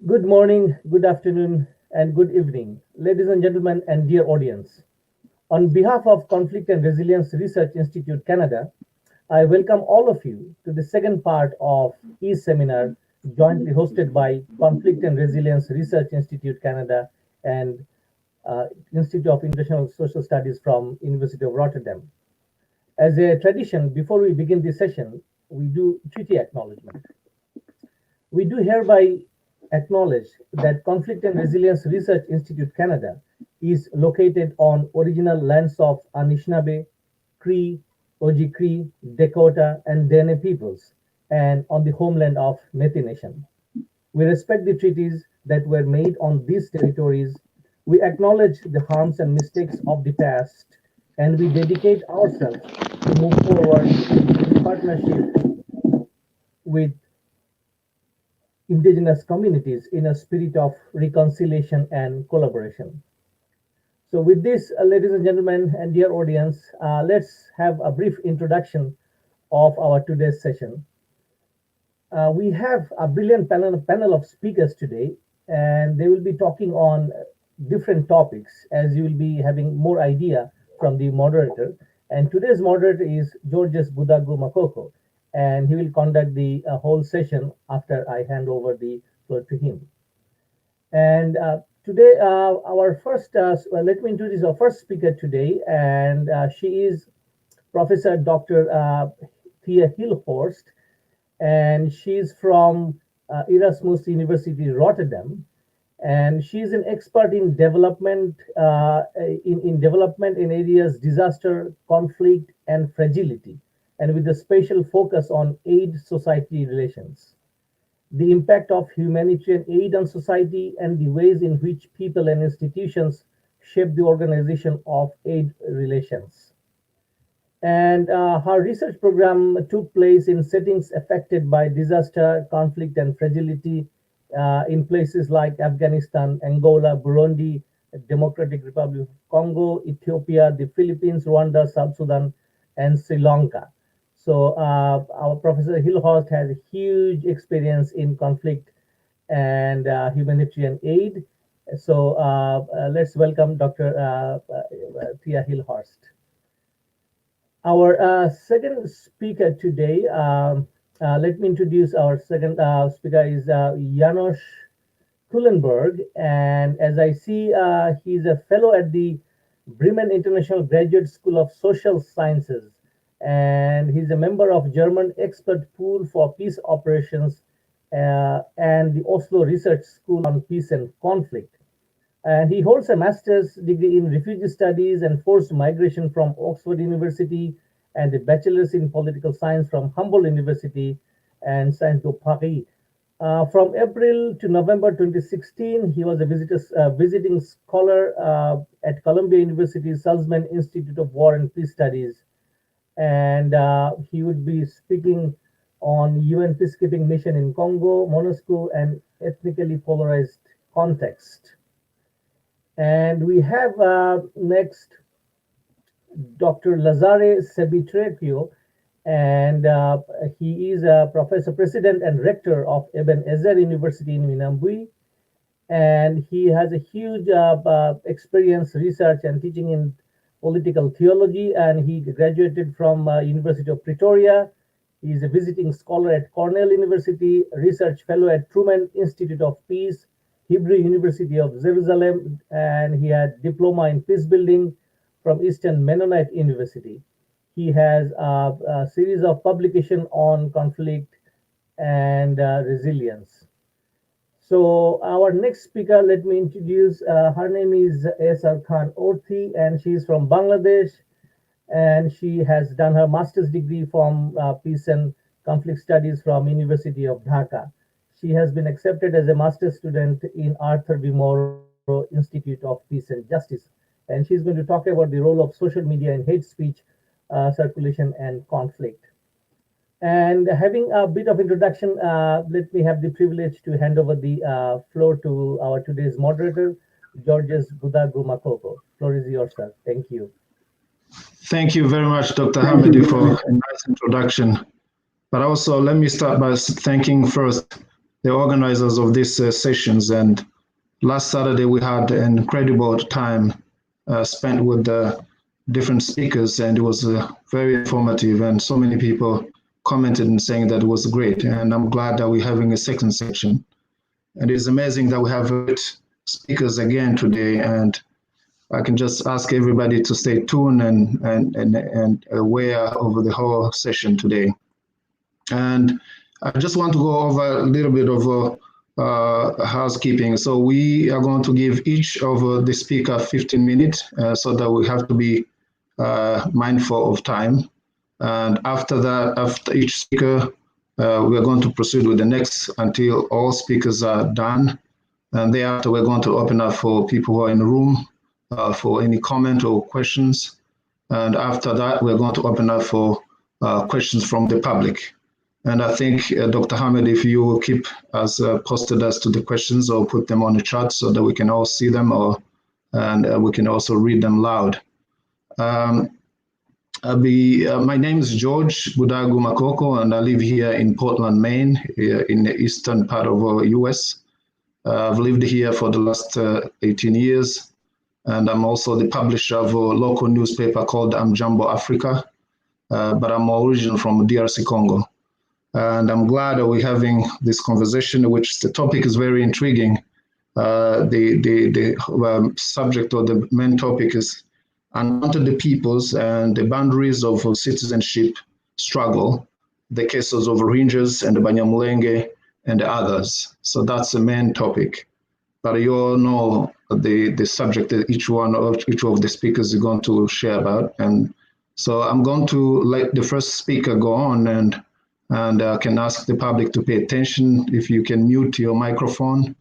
Good morning, good afternoon, and good evening, ladies and gentlemen, and dear audience. On behalf of Conflict and Resilience Research Institute Canada, I welcome all of you to the second part of e-seminar jointly hosted by Conflict and Resilience Research Institute Canada and Institute of International Social Studies from University of Rotterdam. As a tradition, before we begin this session, we do treaty acknowledgement. We do hereby acknowledge that Conflict and Resilience Research Institute Canada is located on original lands of Anishinaabe, Cree, Oji-Cree, Dakota, and Dene peoples, and on the homeland of Métis Nation. We respect the treaties that were made on these territories. We acknowledge the harms and mistakes of the past, and we dedicate ourselves to move forward in partnership with indigenous communities in a spirit of reconciliation and collaboration. So with this, ladies and gentlemen and dear audience, let's have a brief introduction of our today's session. We have a brilliant panel of speakers today, and they will be talking on different topics as you will be having more idea from the moderator. And today's moderator is Georges Budagu Makoko, and he will conduct the whole session after I hand over the floor to him. And today, let me introduce our first speaker today, and she is Professor Dr. Thea Hilhorst, and she's from Erasmus University, Rotterdam, and she's an expert in development, in development in areas disaster, conflict, and fragility, and with a special focus on aid-society relations. The impact of humanitarian aid on society and the ways in which people and institutions shape the organization of aid relations. And her research program took place in settings affected by disaster, conflict, and fragility in places like Afghanistan, Angola, Burundi, Democratic Republic of Congo, Ethiopia, the Philippines, Rwanda, South Sudan, and Sri Lanka. So our Professor Hilhorst has a huge experience in conflict and humanitarian aid. So let's welcome Dr. Thea Hilhorst. Our second speaker today, let me introduce our second speaker is Janos Kullenberg. And as I see, he's a fellow at the Bremen International Graduate School of Social Sciences, and he's a member of German expert pool for peace operations and the Oslo Research School on Peace and Conflict. And he holds a master's degree in refugee studies and forced migration from Oxford University and a bachelor's in political science from Humboldt University and Sciences Po Paris. From April to November 2016, he was a visiting scholar at Columbia University Salzman Institute of War and Peace Studies, and he would be speaking on UN peacekeeping mission in Congo, MONUSCO, and ethnically polarized context. And we have next Dr. Lazare Sebitrekio, and he is a professor, president, and rector of Eben Ezer University in Minambui, and he has a huge experience, research, and teaching in political theology, and he graduated from University of Pretoria. He is a visiting scholar at Cornell University, research fellow at Truman Institute of Peace, Hebrew University of Jerusalem, and he had diploma in peace building from Eastern Mennonite University. He has a series of publications on conflict and resilience. So our next speaker, let me introduce, her name is Esar Khan Orthi, and she is from Bangladesh, and she has done her master's degree from Peace and Conflict Studies from University of Dhaka. She has been accepted as a master's student in Arthur B. Morrow Institute of Peace and Justice, and she's going to talk about the role of social media in hate speech, circulation, and conflict. And having a bit of introduction, let me have the privilege to hand over the floor to our today's moderator, Georges Budagu Makoko. Floor is yours, sir. Thank you. Thank you very much, Dr. Hamidi, for a nice introduction. But also, let me start by thanking first the organizers of these sessions. And last Saturday, we had an incredible time spent with the different speakers, and it was very informative, and so many people commented and saying that it was great. And I'm glad that we're having a second section. And it's amazing that we have speakers again today, and I can just ask everybody to stay tuned and aware over the whole session today. And I just want to go over a little bit of housekeeping. So we are going to give each of the speaker 15 minutes so that we have to be mindful of time. And after that, after each speaker, we are going to proceed with the next until all speakers are done. And thereafter, we're going to open up for people who are in the room for any comment or questions. And after that, we're going to open up for questions from the public. And I think, Dr. Hamid, if you will keep us posted as to the questions or put them on the chat so that we can all see them, and we can also read them loud. My name is George Budagu Makoko, and I live here in Portland, Maine, in the eastern part of the US. I've lived here for the last 18 years, and I'm also the publisher of a local newspaper called Amjambo Africa, but I'm originally from DRC Congo. And I'm glad that we're having this conversation, which the topic is very intriguing. The subject or the main topic is Unwanted peoples and the boundaries of citizenship struggle, the cases of Rohingyas and the Banyamulenge and the others. So that's the main topic. But you all know the subject that each of the speakers is going to share about. And so I'm going to let the first speaker go on and can ask the public to pay attention. If you can mute your microphone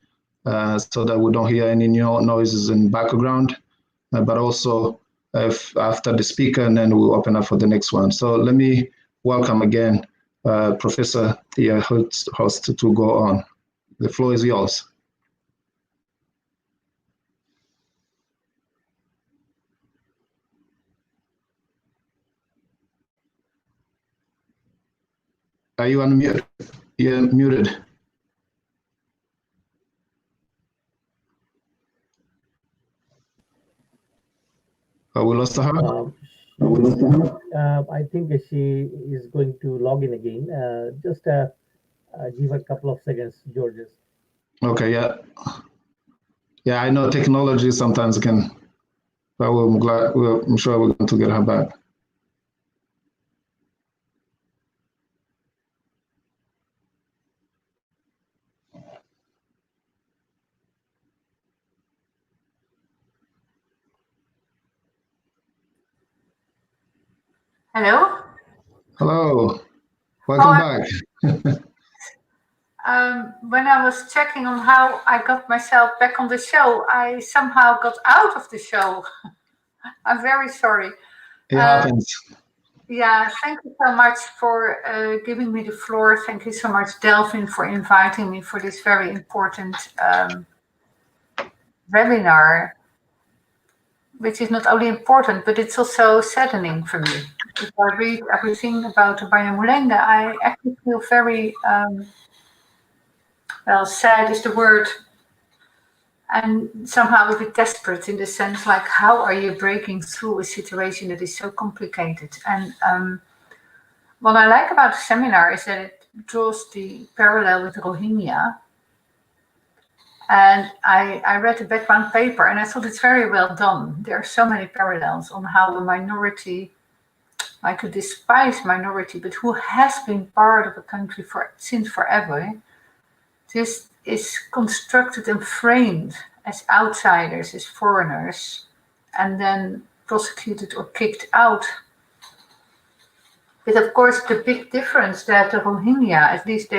so that we don't hear any noises in the background, but also after the speaker, and then we'll open up for the next one. So let me welcome again Professor Thea Host to go on. The floor is yours. Are you unmuted? You're muted. We lost her? I think she is going to log in again. Just give her a couple of seconds, Georges. Okay, yeah. Yeah, I know technology sometimes can, but I'm sure we're going to get her back. Hello. Hello. Welcome back. When I was checking on how I got myself back on the show, I somehow got out of the show. I'm very sorry. It happens. Yeah, thank you so much for giving me the floor. Thank you so much, Delphine, for inviting me for this very important webinar, which is not only important, but it's also saddening for me. If I read everything about the Banyamulenge, I actually feel very, well, sad is the word, and somehow a bit desperate in the sense like, how are you breaking through a situation that is so complicated? And what I like about the seminar is that it draws the parallel with Rohingya. And I read the background paper and I thought it's very well done. There are so many parallels on how a minority, like a despised minority, but who has been part of a country since forever, this is constructed and framed as outsiders, as foreigners, and then prosecuted or kicked out. But of course, the big difference that the Rohingya, at least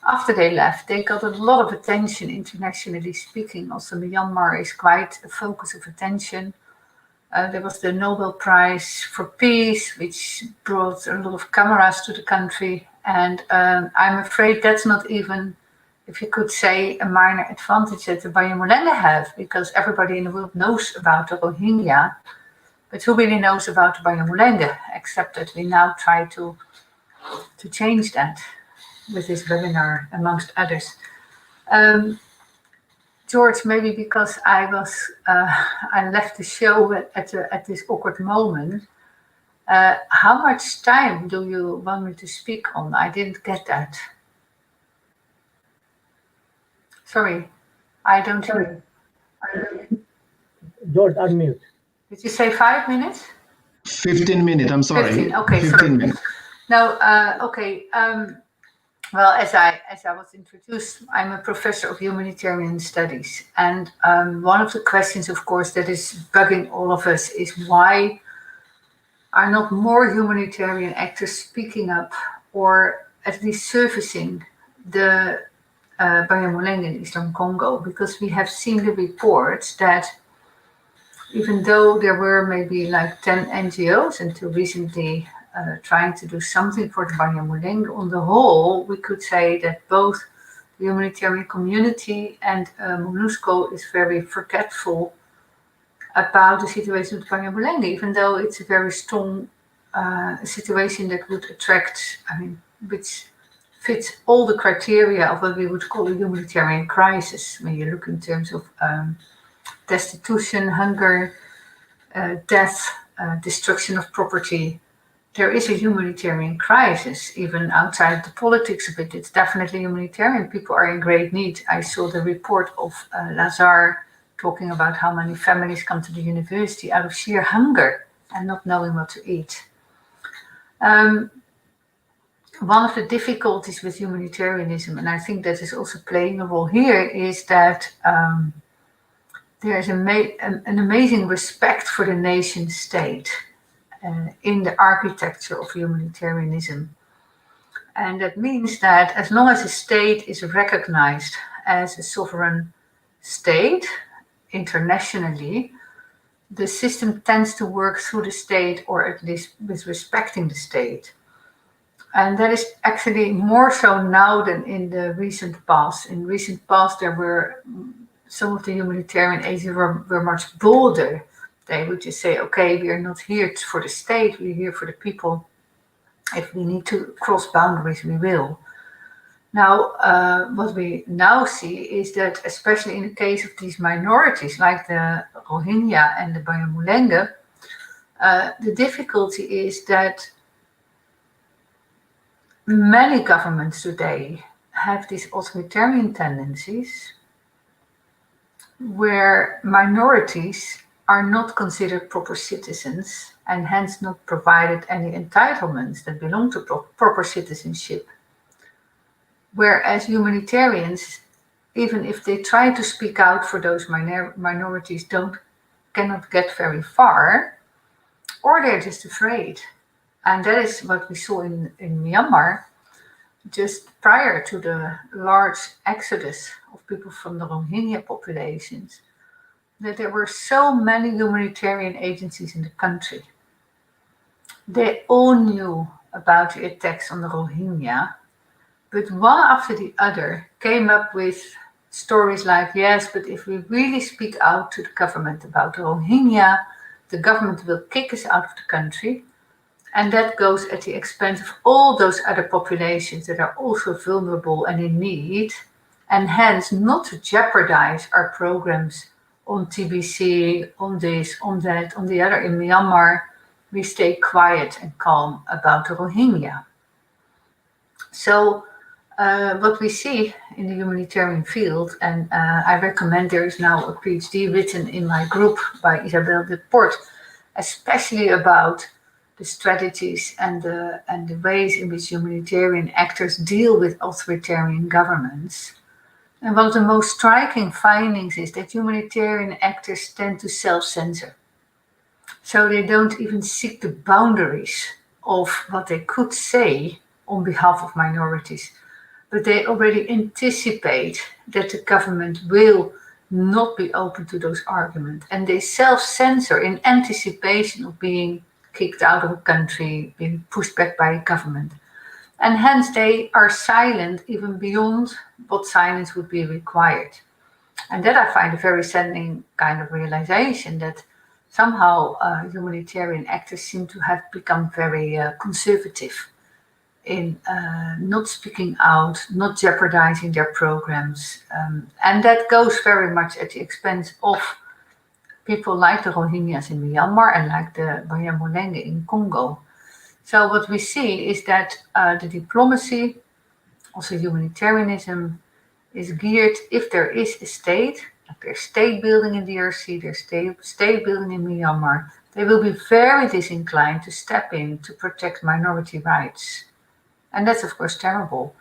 after they left, they got a lot of attention internationally speaking. Also, Myanmar is quite a focus of attention. There was the Nobel Prize for Peace, which brought a lot of cameras to the country. And I'm afraid that's not even, if you could say, a minor advantage that the Banyamulenge have, because everybody in the world knows about the Rohingya. But who really knows about the Banyamulenge, except that we now try to change that. with this webinar, amongst others. George, maybe because I left the show at this awkward moment. How much time do you want me to speak on? I didn't get that. Sorry, I don't hear. George, unmute. Did you say 5 minutes? 15 minutes, I'm sorry. 15, okay, 15 sorry. minutes. No, okay. Well, as I was introduced, I'm a professor of humanitarian studies. And one of the questions, of course, that is bugging all of us is why are not more humanitarian actors speaking up or at least surfacing the Banyamulenge in Eastern Congo? Because we have seen the reports that even though there were maybe like 10 NGOs until recently trying to do something for the Banyamulenge, on the whole, we could say that both the humanitarian community and MONUSCO is very forgetful about the situation with Banyamulenge, even though it's a very strong situation that would attract, which fits all the criteria of what we would call a humanitarian crisis when you look in terms of destitution, hunger, death, destruction of property. There is a humanitarian crisis, even outside the politics of it. It's definitely humanitarian. People are in great need. I saw the report of Lazar talking about how many families come to the university out of sheer hunger and not knowing what to eat. One of the difficulties with humanitarianism, and I think that is also playing a role here, is that there is an amazing respect for the nation state in the architecture of humanitarianism. And that means that as long as a state is recognized as a sovereign state internationally, the system tends to work through the state, or at least with respecting the state. And that is actually more so now than in the recent past. In recent past, there were some of the humanitarian agencies were much bolder. They would just say, okay, we are not here for the state, we're here for the people. If we need to cross boundaries, we will. Now, what we now see is that, especially in the case of these minorities, like the Rohingya and the Banyamulenge, the difficulty is that many governments today have these authoritarian tendencies where minorities are not considered proper citizens and hence not provided any entitlements that belong to proper citizenship. Whereas humanitarians, even if they try to speak out for those minorities, cannot get very far, or they're just afraid. And that is what we saw in Myanmar just prior to the large exodus of people from the Rohingya populations, that there were so many humanitarian agencies in the country. They all knew about the attacks on the Rohingya, but one after the other came up with stories like, yes, but if we really speak out to the government about the Rohingya, the government will kick us out of the country. And that goes at the expense of all those other populations that are also vulnerable and in need, and hence not to jeopardize our programs on TBC, on this, on that, on the other. In Myanmar, we stay quiet and calm about the Rohingya. So what we see in the humanitarian field, and I recommend there is now a PhD written in my group by Isabelle de Port, especially about the strategies and the ways in which humanitarian actors deal with authoritarian governments. And one of the most striking findings is that humanitarian actors tend to self-censor. So they don't even seek the boundaries of what they could say on behalf of minorities, but they already anticipate that the government will not be open to those arguments. And they self-censor in anticipation of being kicked out of a country, being pushed back by a government. And hence they are silent even beyond what silence would be required. And that I find a very saddening kind of realization, that somehow humanitarian actors seem to have become very conservative in not speaking out, not jeopardizing their programs. And that goes very much at the expense of people like the Rohingyas in Myanmar and like the Banyamulenge in Congo. So what we see is that the diplomacy, also humanitarianism, is geared if there is a state, like there's state building in the DRC, there's state building in Myanmar, they will be very disinclined to step in to protect minority rights. And that's of course terrible.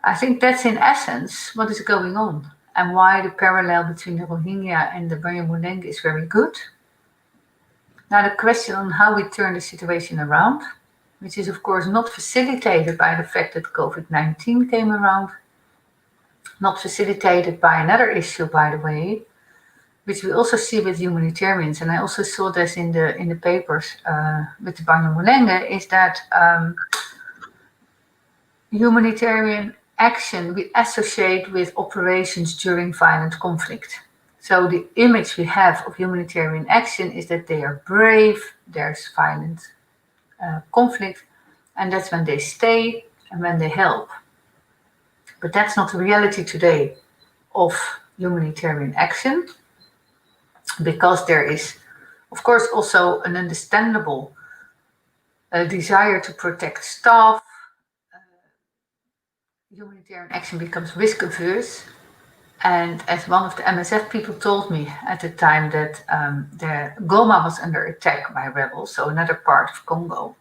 I think that's in essence what is going on and why the parallel between the Rohingya and the Banyamulenge is very good. Now the question on how we turn the situation around, which is of course not facilitated by the fact that COVID-19 came around, not facilitated by another issue, by the way, which we also see with humanitarians, and I also saw this in the papers with the Banyamulenge, is that humanitarian action we associate with operations during violent conflict. So the image we have of humanitarian action is that they are brave, there's violent conflict, and that's when they stay and when they help. But that's not the reality today of humanitarian action, because there is, of course, also an understandable desire to protect staff. Humanitarian action becomes risk averse. And as one of the MSF people told me at the time that the Goma was under attack by rebels, so another part of Congo,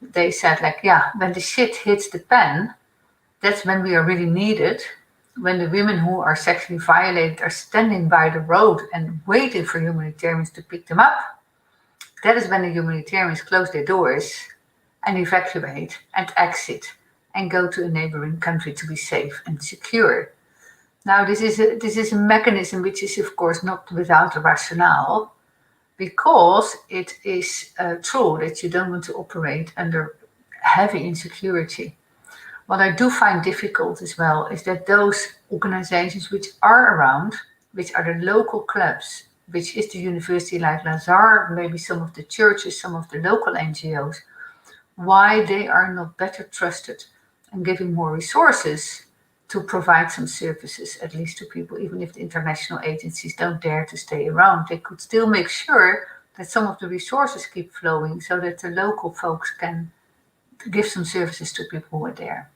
they said like, yeah, when the shit hits the pan, that's when we are really needed. When the women who are sexually violated are standing by the road and waiting for humanitarians to pick them up, that is when the humanitarians close their doors and evacuate and exit and go to a neighboring country to be safe and secure. Now, this is a mechanism which is, of course, not without a rationale, because it is true that you don't want to operate under heavy insecurity. What I do find difficult as well is that those organizations which are around, which are the local clubs, which is the university like Lazar, maybe some of the churches, some of the local NGOs, why they are not better trusted and giving more resources to provide some services, at least to people, even if the international agencies don't dare to stay around. They could still make sure that some of the resources keep flowing so that the local folks can give some services to people who are there.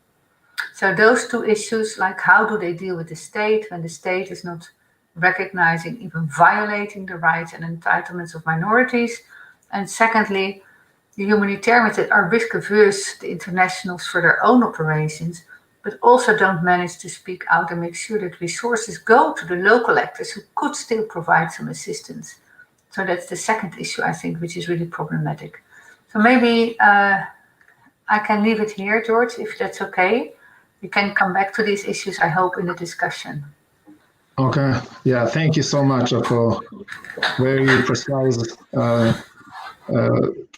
So those two issues, like how do they deal with the state when the state is not recognizing, even violating the rights and entitlements of minorities? And secondly, the humanitarians that are risk averse, the internationals for their own operations, but also don't manage to speak out and make sure that resources go to the local actors who could still provide some assistance. So that's the second issue, I think, which is really problematic. So maybe I can leave it here, George, if that's okay. We can come back to these issues, I hope, in the discussion. Okay. Yeah. Thank you so much for very precise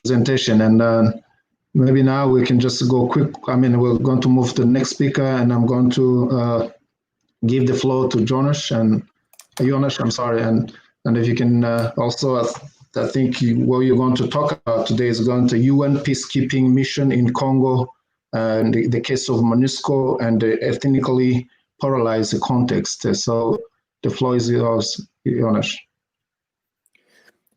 presentation. And maybe now we can just go quick. I mean, we're going to move to the next speaker, and I'm going to give the floor to Jonas, and I'm sorry, and if you can also, I think what you're going to talk about today is going to UN peacekeeping mission in Congo, and the case of MONUSCO and the ethnically polarized context. So the floor is yours, Jonas.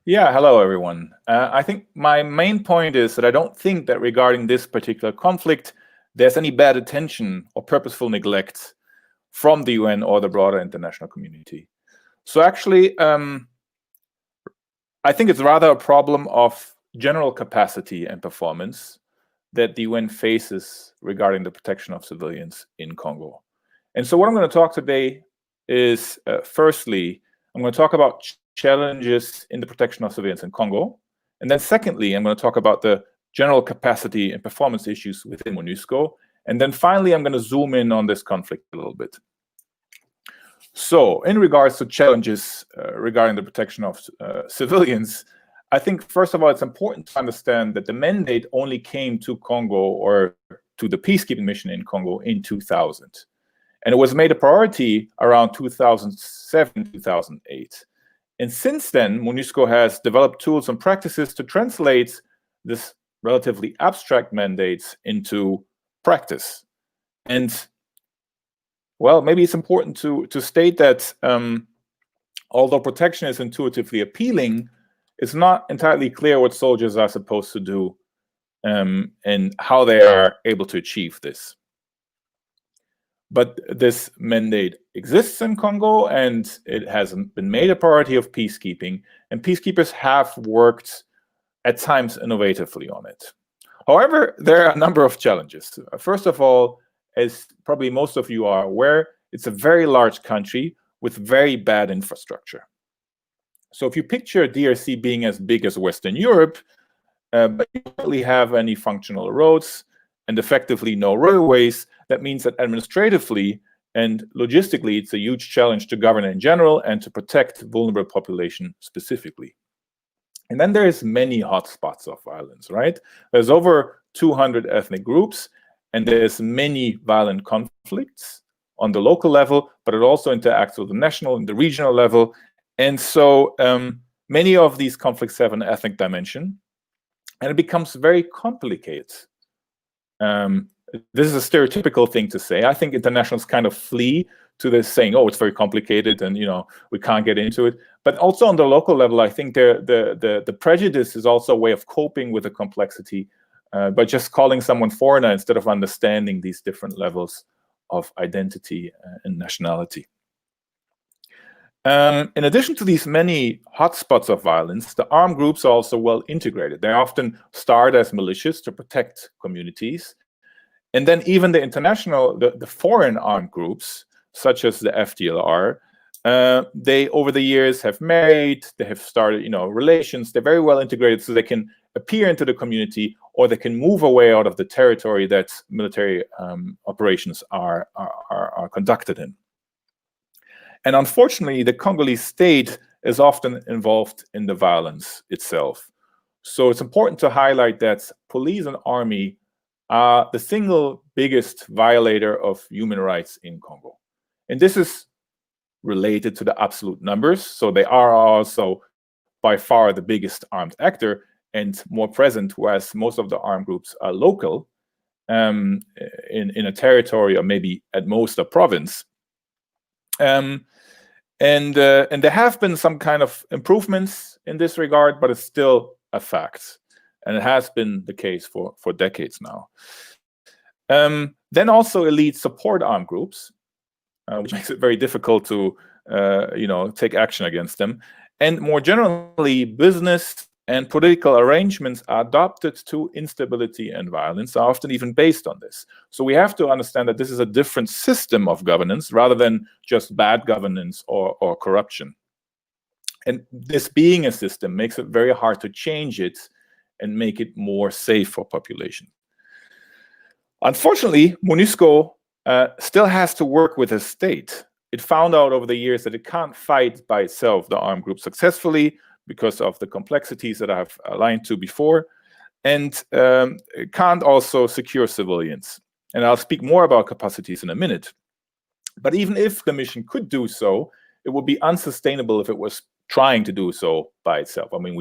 Yeah, hello everyone. I think my main point is that I don't think that regarding this particular conflict, there's any bad intention or purposeful neglect from the UN or the broader international community. So actually, I think it's rather a problem of general capacity and performance that the UN faces regarding the protection of civilians in Congo. And so what I'm going to talk today is, firstly, I'm going to talk about challenges in the protection of civilians in Congo. And then secondly, I'm going to talk about the general capacity and performance issues within MONUSCO. And then finally, I'm going to zoom in on this conflict a little bit. So in regards to challenges regarding the protection of civilians, I think, first of all, it's important to understand that the mandate only came to Congo, or to the peacekeeping mission in Congo, in 2000. And it was made a priority around 2007, 2008. And since then, MONUSCO has developed tools and practices to translate this relatively abstract mandates into practice. And well, maybe it's important to state that although protection is intuitively appealing, it's not entirely clear what soldiers are supposed to do and how they are able to achieve this. But this mandate exists in Congo, and it has been made a priority of peacekeeping, and peacekeepers have worked at times innovatively on it. However, there are a number of challenges. First of all, as probably most of you are aware, it's a very large country with very bad infrastructure. So if you picture DRC being as big as Western Europe, but you don't really have any functional roads and effectively no railways, that means that administratively and logistically, it's a huge challenge to govern in general and to protect vulnerable population specifically. And then there's many hotspots of violence, right? There's over 200 ethnic groups, and there's many violent conflicts on the local level, but it also interacts with the national and the regional level. And so many of these conflicts have an ethnic dimension, and it becomes very complicated. This is a stereotypical thing to say. I think internationals kind of flee to this saying, oh, it's very complicated and, we can't get into it. But also on the local level, I think the prejudice is also a way of coping with the complexity by just calling someone foreigner instead of understanding these different levels of identity and nationality. In addition to these many hotspots of violence, the armed groups are also well integrated. They often start as militias to protect communities. And then even the international, the foreign armed groups, such as the FDLR, they over the years have married, they have started, relations. They're very well integrated, so they can appear into the community, or they can move away out of the territory that military operations are conducted in. And unfortunately, the Congolese state is often involved in the violence itself. So it's important to highlight that police and army are the single biggest violator of human rights in Congo. And this is related to the absolute numbers. So they are also by far the biggest armed actor and more present, whereas most of the armed groups are local in a territory or maybe at most a province. And there have been some kind of improvements in this regard, but it's still a fact. And it has been the case for decades now. Then also elite support armed groups, which makes it very difficult to take action against them. And more generally, business and political arrangements are adopted to instability and violence, are often even based on this. So we have to understand that this is a different system of governance rather than just bad governance or corruption. And this being a system makes it very hard to change it and make it more safe for population. Unfortunately, MONUSCO still has to work with the state. It found out over the years that it can't fight by itself the armed group successfully because of the complexities that I've aligned to before, and it can't also secure civilians. And I'll speak more about capacities in a minute. But even if the mission could do so, it would be unsustainable if it was trying to do so by itself. I mean,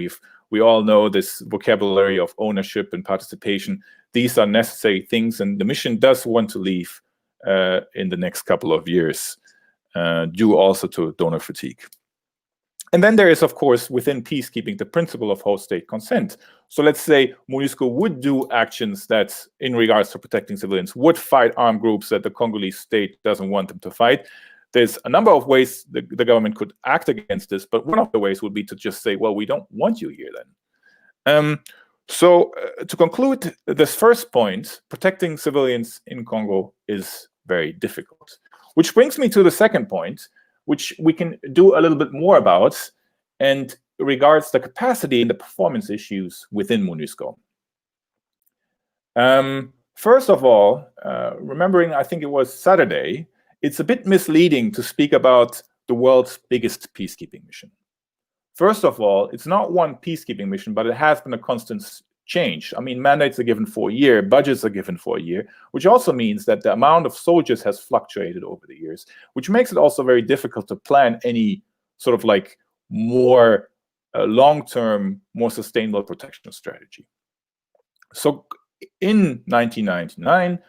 we all know this vocabulary of ownership and participation. These are necessary things, and the mission does want to leave in the next couple of years, due also to donor fatigue. And then there is, of course, within peacekeeping, the principle of host state consent. So let's say MONUSCO would do actions that, in regards to protecting civilians, would fight armed groups that the Congolese state doesn't want them to fight. There's a number of ways the government could act against this, but one of the ways would be to just say, well, we don't want you here then. So to conclude this first point, protecting civilians in Congo is very difficult. Which brings me to the second point, which we can do a little bit more about, and regards the capacity and the performance issues within MONUSCO. First of all, remembering, I think it was Saturday, it's a bit misleading to speak about the world's biggest peacekeeping mission. First of all, it's not one peacekeeping mission, but it has been a constant change. I mean, mandates are given for a year, budgets are given for a year, which also means that the amount of soldiers has fluctuated over the years, which makes it also very difficult to plan any sort of like more long-term, more sustainable protection strategy. So in 1999,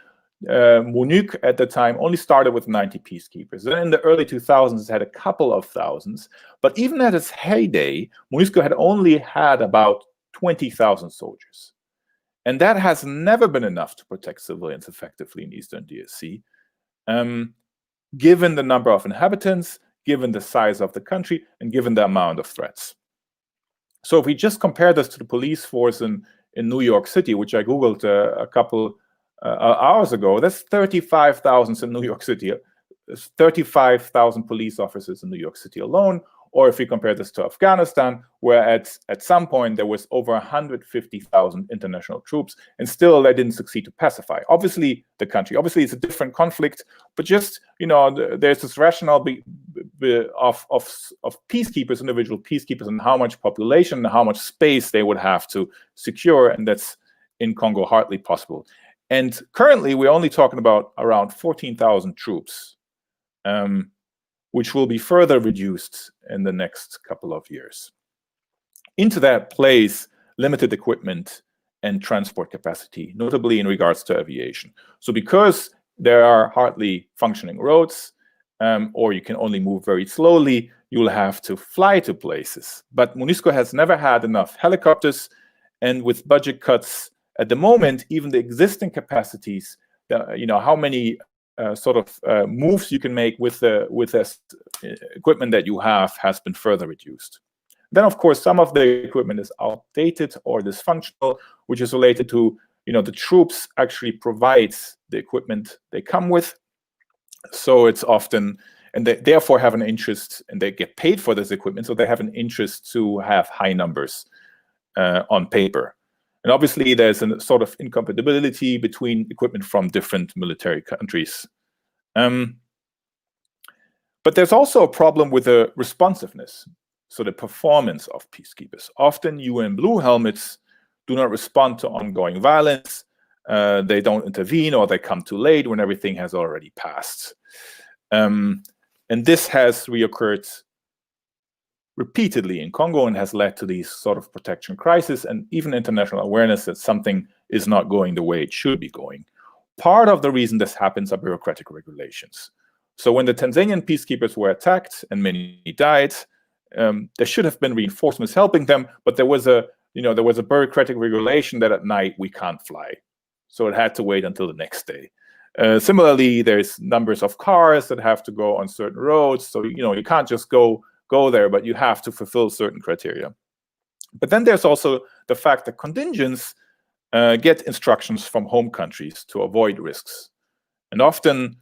MONUC at the time only started with 90 peacekeepers. Then in the early 2000s, it had a couple of thousands. But even at its heyday, MONUSCO had only had about 20,000 soldiers. And that has never been enough to protect civilians effectively in Eastern DRC, given the number of inhabitants, given the size of the country, and given the amount of threats. So if we just compare this to the police force in New York City, which I Googled a couple hours ago, that's 35,000 in New York City, 35,000 police officers in New York City alone. Or if we compare this to Afghanistan, where at some point there was over 150,000 international troops, and still they didn't succeed to pacify. Obviously, the country. Obviously, it's a different conflict, but just, there's this rationale of peacekeepers, individual peacekeepers, and how much population and how much space they would have to secure, and that's in Congo hardly possible. And currently, we're only talking about around 14,000 troops, which will be further reduced in the next couple of years. Into that plays limited equipment and transport capacity, notably in regards to aviation. So because there are hardly functioning roads, or you can only move very slowly, you will have to fly to places. But MONUSCO has never had enough helicopters, and with budget cuts at the moment, even the existing capacities, how many moves you can make with the equipment that you have has been further reduced. Then, of course, some of the equipment is outdated or dysfunctional, which is related to, the troops actually provides the equipment they come with. So it's often, and they therefore have an interest, and they get paid for this equipment, so they have an interest to have high numbers on paper. And obviously, there's a sort of incompatibility between equipment from different military countries. But there's also a problem with the responsiveness, so the performance of peacekeepers. Often UN blue helmets do not respond to ongoing violence. They don't intervene, or they come too late when everything has already passed. And this has reoccurred repeatedly in Congo and has led to these sort of protection crises and even international awareness that something is not going the way it should be going. Part of the reason this happens are bureaucratic regulations. So when the Tanzanian peacekeepers were attacked and many died, there should have been reinforcements helping them, but there was a bureaucratic regulation that at night we can't fly. So it had to wait until the next day. Similarly, there's numbers of cars that have to go on certain roads. So, you can't just go there, but you have to fulfill certain criteria. But then there's also the fact that contingents get instructions from home countries to avoid risks. And often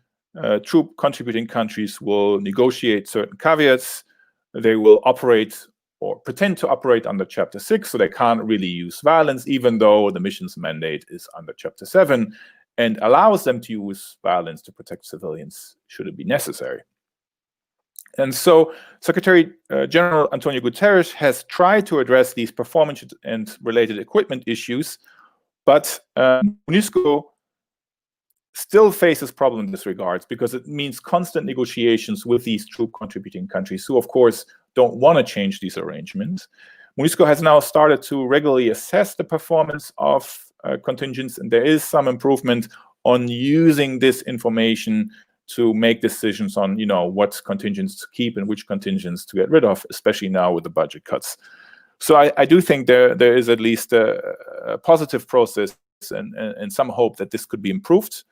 troop contributing countries will negotiate certain caveats. They will operate or pretend to operate under Chapter 6, so they can't really use violence, even though the mission's mandate is under Chapter 7 and allows them to use violence to protect civilians should it be necessary. And so Secretary General Antonio Guterres has tried to address these performance and related equipment issues, but MONUSCO still faces problems in this regard because it means constant negotiations with these troop contributing countries who, of course, don't want to change these arrangements. MONUSCO has now started to regularly assess the performance of contingents, and there is some improvement on using this information to make decisions on, what contingents to keep and which contingents to get rid of, especially now with the budget cuts. So I do think there is at least a positive process and some hope that this could be improved.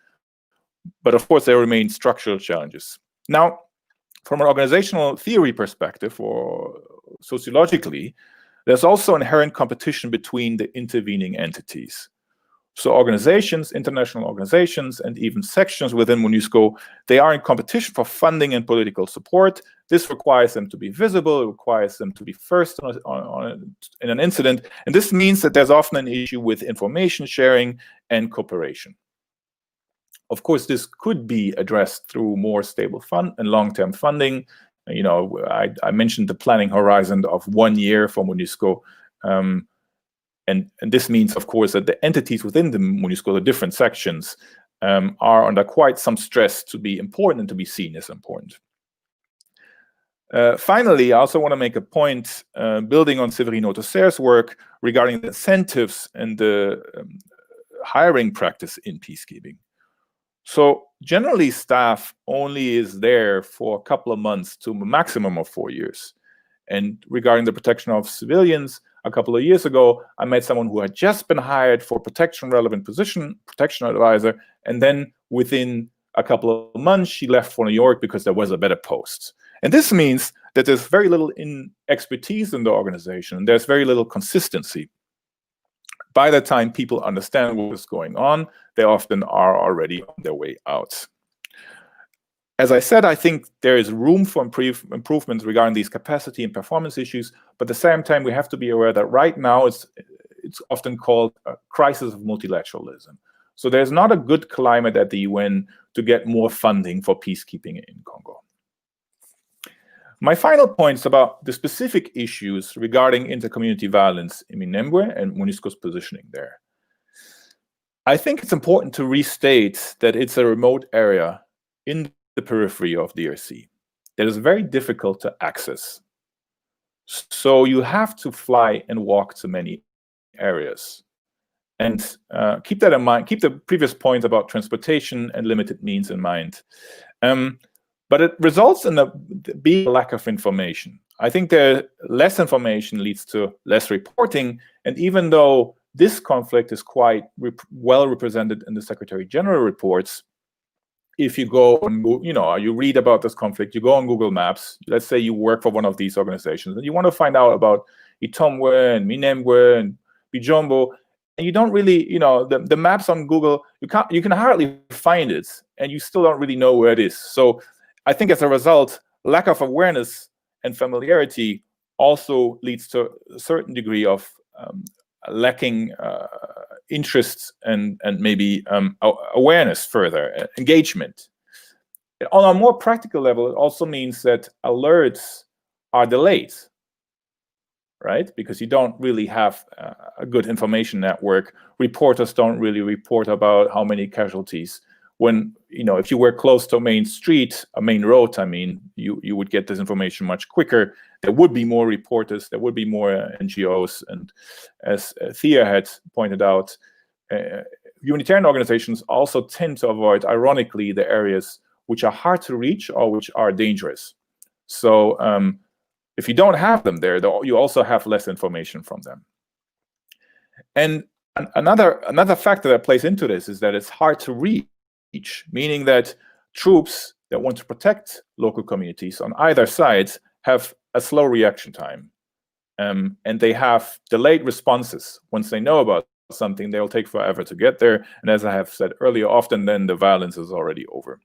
But of course, there remain structural challenges. Now, from an organizational theory perspective or sociologically, there's also inherent competition between the intervening entities. So organizations, international organizations, and even sections within MONUSCO, they are in competition for funding and political support. This requires them to be visible, it requires them to be first in an incident, and this means that there's often an issue with information sharing and cooperation. Of course, this could be addressed through more stable fund and long-term funding. I mentioned the planning horizon of 1 year for MONUSCO. And this means, of course, that the entities within the MONUSCO, the different sections, are under quite some stress to be important and to be seen as important. Finally, I also want to make a point, building on Severino Tosser's work regarding the incentives and the hiring practice in peacekeeping. So generally, staff only is there for a couple of months to a maximum of 4 years. And regarding the protection of civilians, a couple of years ago, I met someone who had just been hired for protection-relevant position, protection advisor, and then within a couple of months, she left for New York because there was a better post. And this means that there's very little expertise in the organization, and there's very little consistency. By the time people understand what is going on, they often are already on their way out. As I said, I think there is room for improvements regarding these capacity and performance issues, but at the same time, we have to be aware that right now it's often called a crisis of multilateralism. So there's not a good climate at the UN to get more funding for peacekeeping in Congo. My final points about the specific issues regarding intercommunity violence in Minembwe and MONUSCO's positioning there. I think it's important to restate that it's a remote area in the periphery of DRC that is very difficult to access. So you have to fly and walk to many areas. And keep that in mind, keep the previous point about transportation and limited means in mind. But it results in a big lack of information. I think less information leads to less reporting. And even though this conflict is quite well represented in the Secretary General reports, if you go and you read about this conflict, you go on Google Maps, let's say you work for one of these organizations, and you want to find out about Itomwe and Minembwe and Bijombo, and you don't really, the maps on Google, you can hardly find it, and you still don't really know where it is. So I think as a result, lack of awareness and familiarity also leads to a certain degree of lacking interest and maybe awareness further, engagement. On a more practical level, it also means that alerts are delayed, right? Because you don't really have a good information network. Reporters don't really report about how many casualties. When, if you were close to a main street, a main road, you would get this information much quicker. There would be more reporters, there would be more NGOs. And as Thea had pointed out, humanitarian organizations also tend to avoid, ironically, the areas which are hard to reach or which are dangerous. So if you don't have them there, you also have less information from them. And another factor that plays into this is that it's hard to reach, meaning that troops that want to protect local communities on either side have a slow reaction time. And they have delayed responses. Once they know about something, they'll take forever to get there. And as I have said earlier, often then the violence is already over.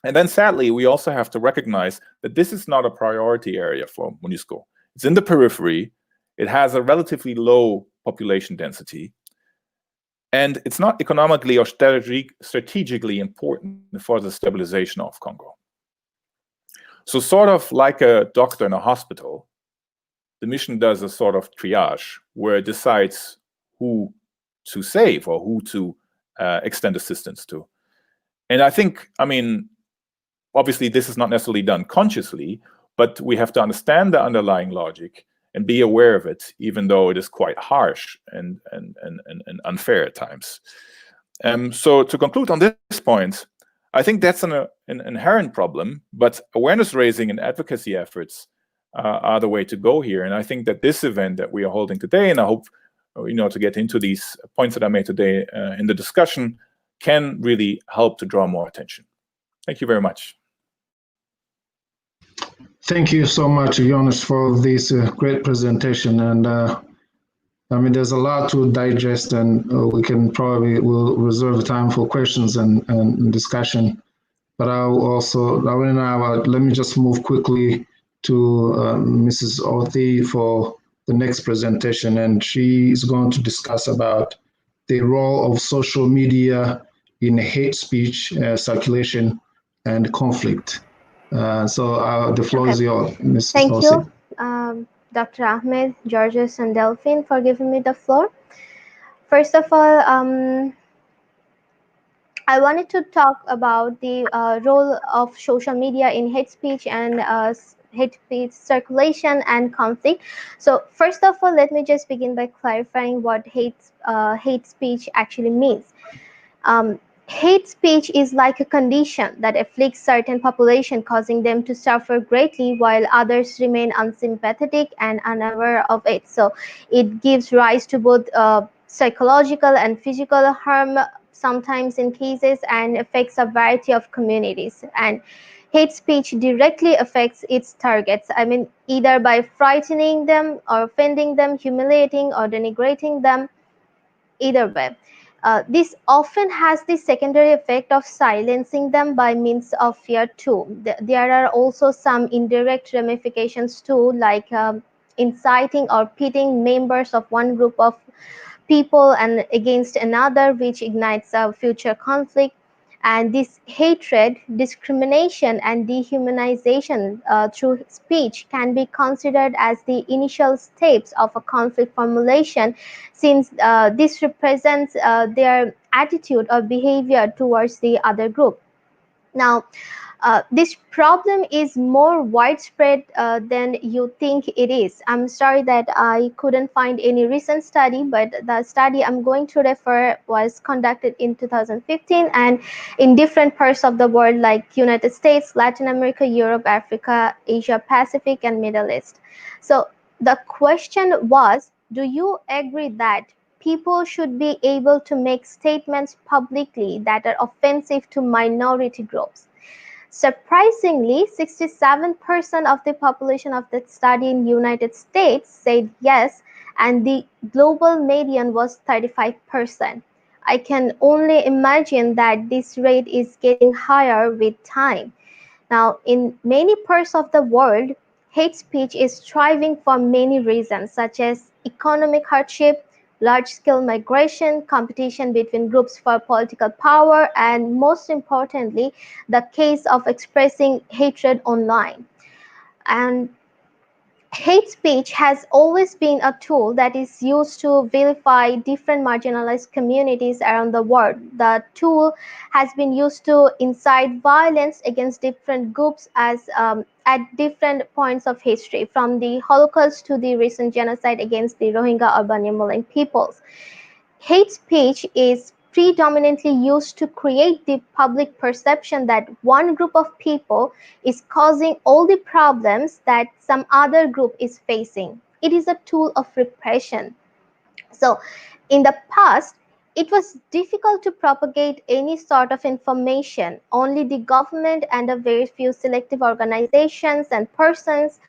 And then sadly, we also have to recognize that this is not a priority area for MONUSCO. It's in the periphery. It has a relatively low population density. And it's not economically or strategically important for the stabilization of Congo. So sort of like a doctor in a hospital, the mission does a sort of triage where it decides who to save or who to extend assistance to. And I think, obviously this is not necessarily done consciously, but we have to understand the underlying logic and be aware of it, even though it is quite harsh and unfair at times. So to conclude on this point, I think that's an inherent problem, but awareness raising and advocacy efforts are the way to go here. And I think that this event that we are holding today, and I hope to get into these points that I made today in the discussion, can really help to draw more attention. Thank you very much. Thank you so much, Jonas, for this great presentation. And there's a lot to digest, and we'll reserve time for questions and discussion. But let me just move quickly to Mrs. Othi for the next presentation, and she is going to discuss about the role of social media in hate speech circulation and conflict. So the floor is yours, Mrs. Thank Othi. you, Dr. Ahmed, Georges, and Delphine for giving me the floor. First of all, I wanted to talk about the role of social media in hate speech and hate speech circulation and conflict. So first of all, let me just begin by clarifying what hate speech actually means. Hate speech is like a condition that afflicts certain population, causing them to suffer greatly while others remain unsympathetic and unaware of it. So it gives rise to both psychological and physical harm, sometimes in cases, and affects a variety of communities. And hate speech directly affects its targets. I mean, either by frightening them or offending them, humiliating or denigrating them, either way. This often has the secondary effect of silencing them by means of fear too. There are also some indirect ramifications too, like inciting or pitting members of one group of people and against another, which ignites a future conflict. And this hatred, discrimination, and dehumanization through speech can be considered as the initial steps of a conflict formulation, since this represents their attitude or behavior towards the other group. Now, this problem is more widespread than you think it is. I'm sorry that I couldn't find any recent study, but the study I'm going to refer was conducted in 2015 and in different parts of the world like United States, Latin America, Europe, Africa, Asia Pacific, and Middle East. So the question was, do you agree that people should be able to make statements publicly that are offensive to minority groups? Surprisingly, 67% of the population of that study in United States said yes, and the global median was 35%. I can only imagine that this rate is getting higher with time. Now, in many parts of the world, hate speech is thriving for many reasons, such as economic hardship, large-scale migration, competition between groups for political power, and most importantly, the case of expressing hatred online. And hate speech has always been a tool that is used to vilify different marginalized communities around the world. The tool has been used to incite violence against different groups at different points of history, from the Holocaust to the recent genocide against the Rohingya or Banyamulenge peoples. Hate speech is predominantly used to create the public perception that one group of people is causing all the problems that some other group is facing. It is a tool of repression. So, in the past, it was difficult to propagate any sort of information. Only the government and a very few selective organizations and persons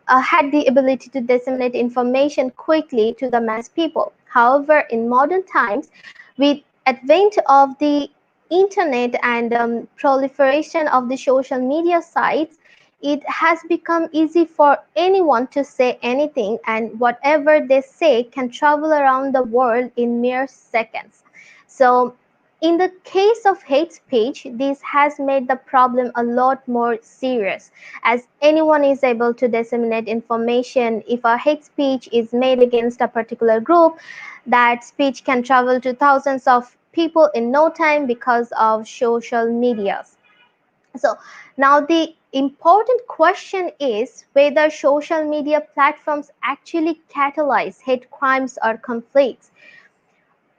had the ability to disseminate information quickly to the mass people. However, in modern times, with advent of the internet and proliferation of the social media sites, it has become easy for anyone to say anything, and whatever they say can travel around the world in mere seconds. So in the case of hate speech, this has made the problem a lot more serious, as anyone is able to disseminate information. If a hate speech is made against a particular group, that speech can travel to thousands of people in no time because of social media. So now the important question is whether social media platforms actually catalyze hate crimes or conflicts.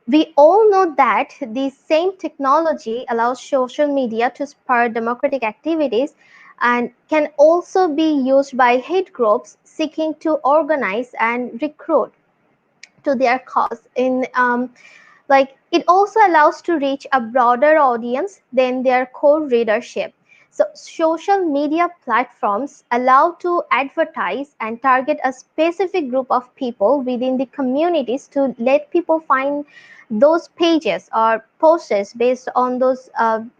We all know that the same technology allows social media to spur democratic activities and can also be used by hate groups seeking to organize and recruit to their cause. It also allows to reach a broader audience than their core readership. So social media platforms allow to advertise and target a specific group of people within the communities to let people find those pages or posts based on those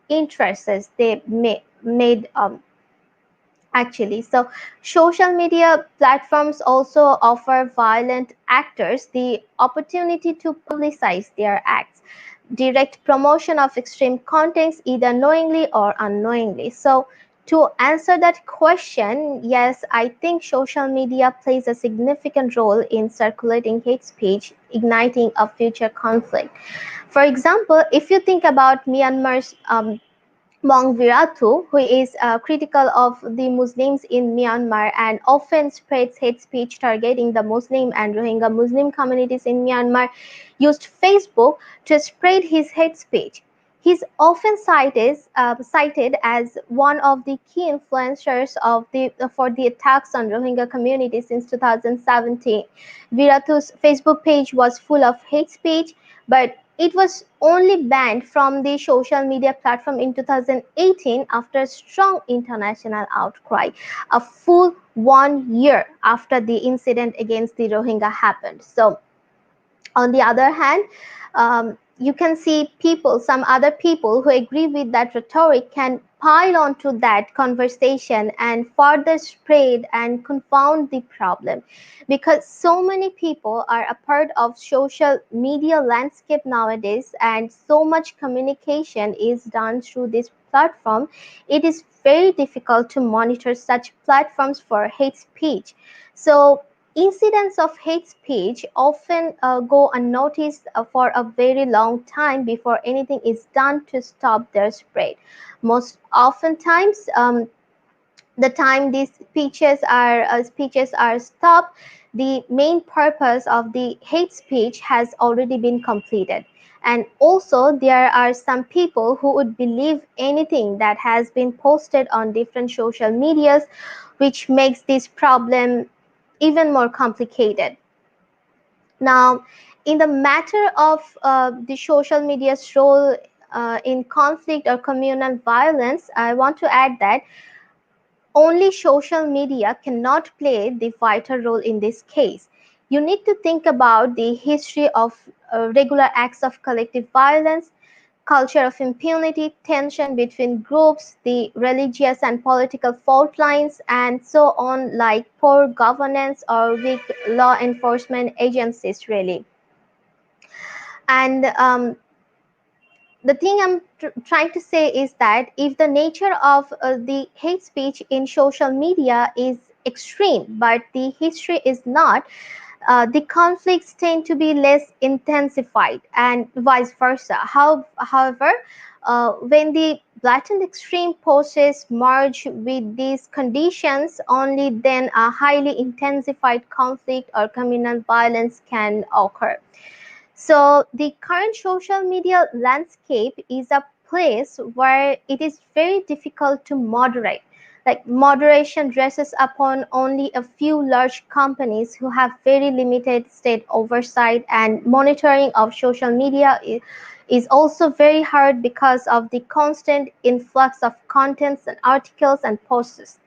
interests they made actually. So social media platforms also offer violent actors the opportunity to publicize their acts, direct promotion of extreme contents either knowingly or unknowingly. So to answer that question, yes, I think social media plays a significant role in circulating hate speech, igniting a future conflict. For example, if you think about Myanmar's Mong Viratu, who is critical of the Muslims in Myanmar and often spreads hate speech targeting the Muslim and Rohingya Muslim communities in Myanmar, used Facebook to spread his hate speech. He's often cited as one of the key influencers for the attacks on Rohingya community since 2017. Viratu's Facebook page was full of hate speech, but it was only banned from the social media platform in 2018 after a strong international outcry, a full 1 year after the incident against the Rohingya happened. So, on the other hand, you can see some other people who agree with that rhetoric can pile onto that conversation and further spread and confound the problem, because so many people are a part of social media landscape nowadays and so much communication is done through this platform. It is very difficult to monitor such platforms for hate speech. So incidents of hate speech often go unnoticed for a very long time before anything is done to stop their spread. Most oftentimes, the time these speeches are stopped, the main purpose of the hate speech has already been completed. And also, there are some people who would believe anything that has been posted on different social medias, which makes this problem even more complicated. Now, in the matter of the social media's role in conflict or communal violence, I want to add that only social media cannot play the vital role in this case. You need to think about the history of regular acts of collective violence, culture of impunity, tension between groups, the religious and political fault lines, and so on, like poor governance or weak law enforcement agencies, really. And the thing I'm trying to say is that if the nature of the hate speech in social media is extreme, but the history is not, the conflicts tend to be less intensified and vice versa. However, when the blatant extreme poses merge with these conditions, only then a highly intensified conflict or communal violence can occur. So the current social media landscape is a place where it is very difficult to moderate. Like moderation rests upon only a few large companies who have very limited state oversight, and monitoring of social media is also very hard because of the constant influx of contents and articles and posts.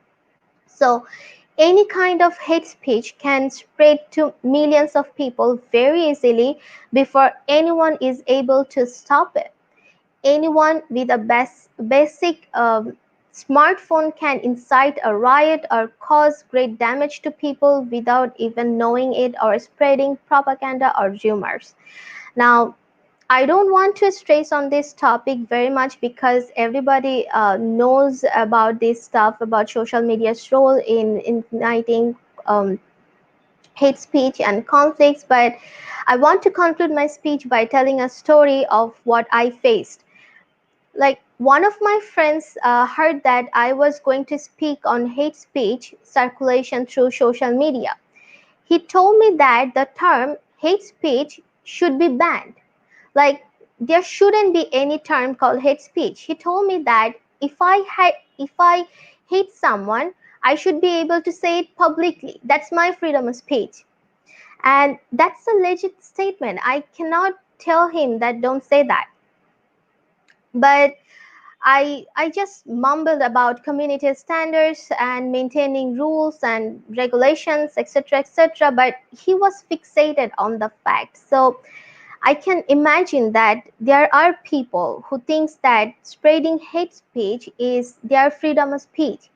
So any kind of hate speech can spread to millions of people very easily before anyone is able to stop it. Anyone with a basic smartphone can incite a riot or cause great damage to people without even knowing it, or spreading propaganda or rumors. Now, I don't want to stress on this topic very much because everybody knows about this stuff, about social media's role in igniting hate speech and conflicts. But I want to conclude my speech by telling a story of what I faced. Like, one of my friends heard that I was going to speak on hate speech circulation through social media. He told me that the term hate speech should be banned. Like, there shouldn't be any term called hate speech. He told me that if I hate someone, I should be able to say it publicly. That's my freedom of speech. And that's a legit statement. I cannot tell him that don't say that. But I just mumbled about community standards and maintaining rules and regulations, etc., but he was fixated on the fact. So I can imagine that there are people who thinks that spreading hate speech is their freedom of speech.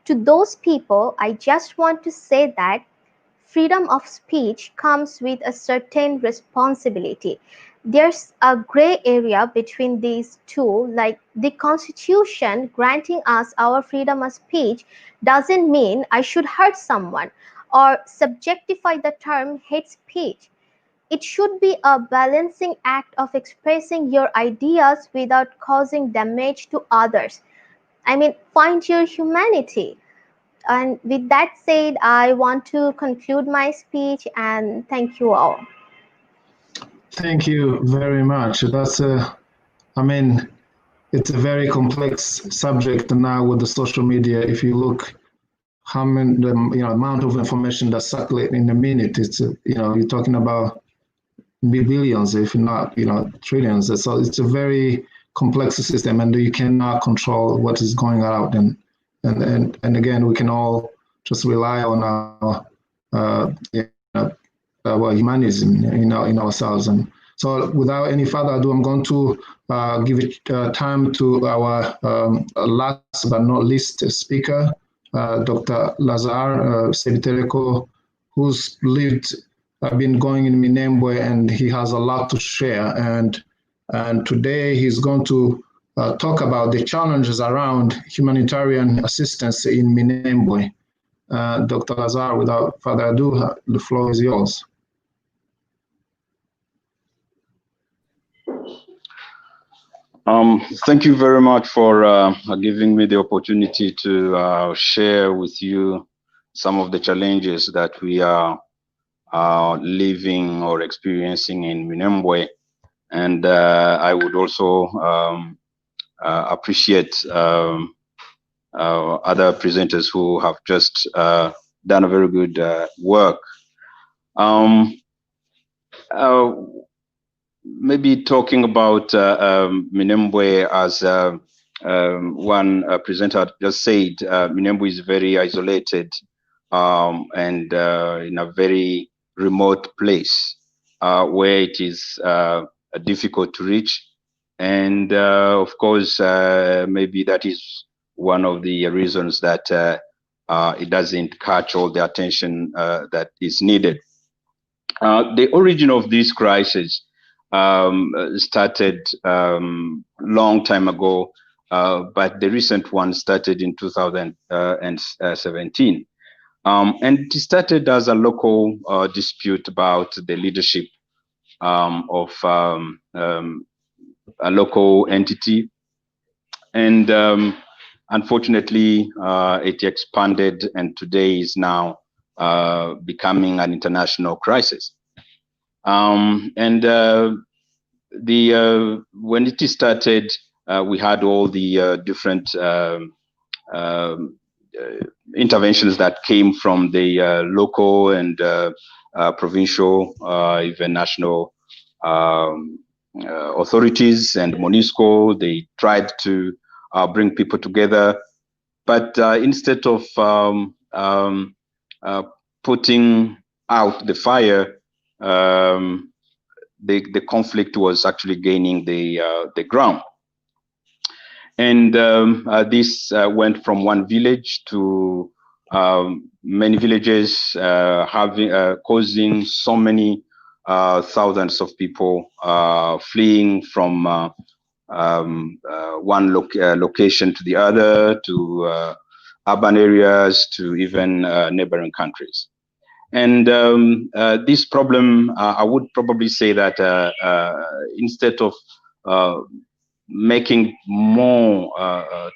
To those people, I just want to say that freedom of speech comes with a certain responsibility. There's a gray area between these two, like the Constitution granting us our freedom of speech doesn't mean I should hurt someone or subjectify the term hate speech. It should be a balancing act of expressing your ideas without causing damage to others. I mean, find your humanity. And with that said, I want to conclude my speech and thank you all. Thank you very much. That's I mean, it's a very complex subject now with the social media. If you look how many, the amount of information that's circulating in a minute, it's you're talking about billions, if not trillions. So it's a very complex system, and you cannot control what is going out. And again, we can all just rely on our humanism in ourselves. And so, without any further ado, I'm going to give it time to our last but not least speaker, Dr. Lazare Sebitereko, who's been going in Minembwe, and he has a lot to share. And today he's going to talk about the challenges around humanitarian assistance in Minembwe. Dr. Lazare, without further ado, the floor is yours. Thank you very much for giving me the opportunity to share with you some of the challenges that we are living or experiencing in Minembwe. And I would also appreciate other presenters who have just done a very good work. Maybe talking about Minembwe, as one presenter just said, Minembwe is very isolated and in a very remote place where it is difficult to reach. And of course, maybe that is one of the reasons that it doesn't catch all the attention that is needed. The origin of this crisis started long time ago, but the recent one started in 2017. And it started as a local dispute about the leadership of a local entity. And unfortunately, it expanded, and today is now becoming an international crisis. And when it started, we had all the different interventions that came from the local and provincial, even national authorities and MONUSCO. They tried to bring people together, but instead of putting out the fire, the conflict was actually gaining the ground. And this went from one village to many villages, causing so many thousands of people fleeing from one location to the other, to urban areas, to even neighboring countries. And this problem, I would probably say that instead of making more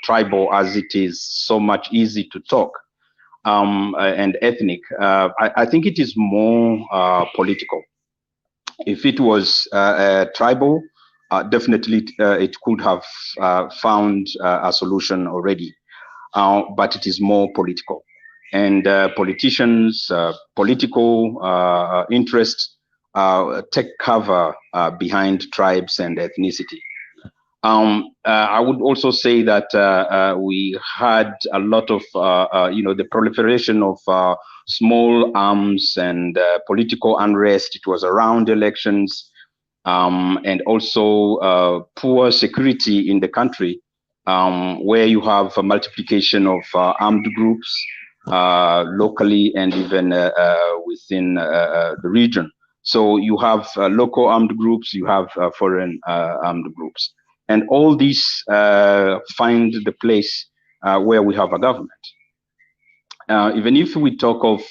tribal, as it is so much easy to talk, and ethnic, I think it is more political. If it was tribal, definitely it could have found a solution already, but it is more political. And politicians, political interests take cover behind tribes and ethnicity. I would also say that we had a lot of, the proliferation of small arms and political unrest. It was around elections, and also poor security in the country, where you have a multiplication of armed groups locally and even within the region. So you have local armed groups, you have foreign armed groups. And all these find the place where we have a government. Even if we talk of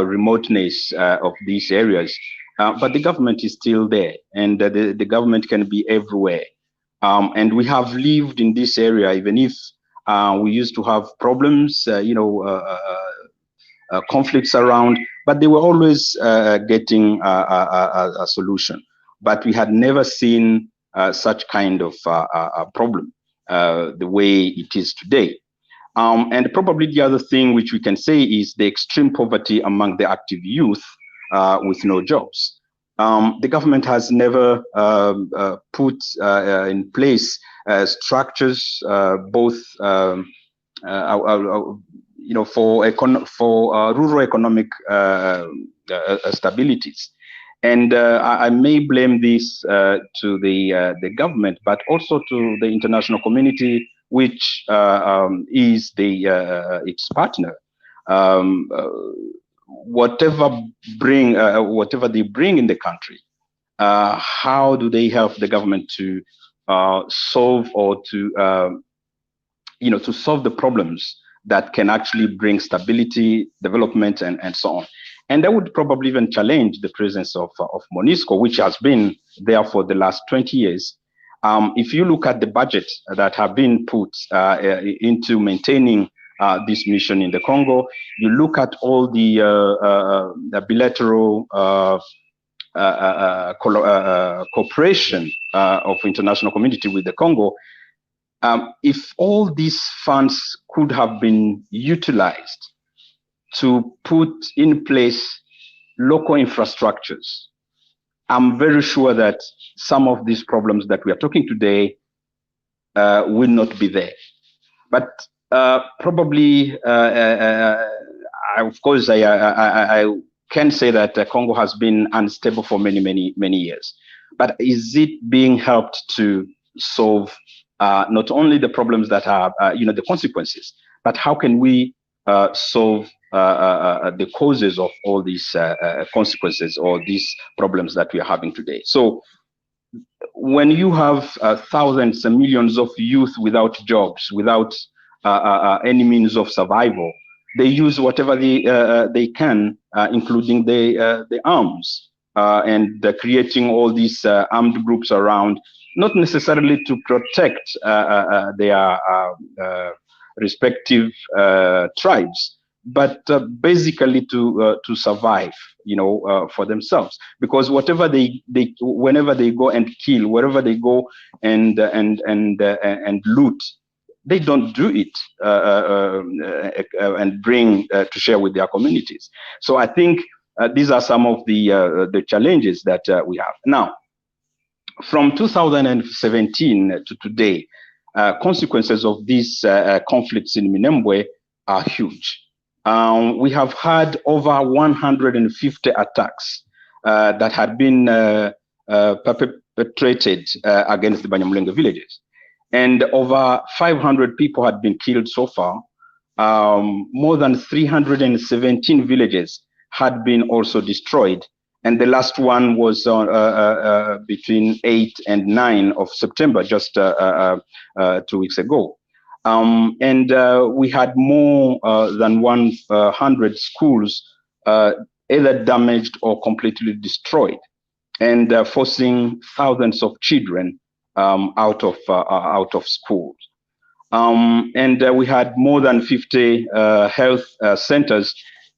remoteness of these areas, but the government is still there, and the government can be everywhere. And we have lived in this area, even if we used to have problems, conflicts around, but they were always getting a solution. But we had never seen such kind of a problem. the way it is today. And probably the other thing which we can say is the extreme poverty among the active youth with no jobs. The government has never put in place structures, both for rural economic stabilities. And I may blame this to the government, but also to the international community, which is its partner. Whatever they bring in the country, how do they help the government to solve or to solve the problems that can actually bring stability, development, and so on? And that would probably even challenge the presence of MONUSCO, which has been there for the last 20 years. If you look at the budget that have been put into maintaining this mission in the Congo, you look at all the bilateral cooperation of international community with the Congo, if all these funds could have been utilized to put in place local infrastructures, I'm very sure that some of these problems that we are talking today will not be there. But probably, of course, I can say that Congo has been unstable for many years. But is it being helped to solve not only the problems that are, the consequences, but how can we solve the causes of all these consequences or these problems that we are having today? So when you have thousands and millions of youth without jobs, without any means of survival, they use whatever they can, including the arms, and creating all these armed groups around, not necessarily to protect their respective tribes, but basically to survive, for themselves. Because whatever whenever they go and kill, wherever they go and loot, they don't do it and bring to share with their communities. So I think these are some of the challenges that we have now. From 2017 to today, consequences of these conflicts in Minembwe are huge. We have had over 150 attacks that had been perpetrated against the Banyamulenge villages. And over 500 people had been killed so far. More than 317 villages had been also destroyed. And the last one was between 8 and 9 of September, just 2 weeks ago. And we had more than 100 schools either damaged or completely destroyed, and forcing thousands of children out of schools. And we had more than 50 health centers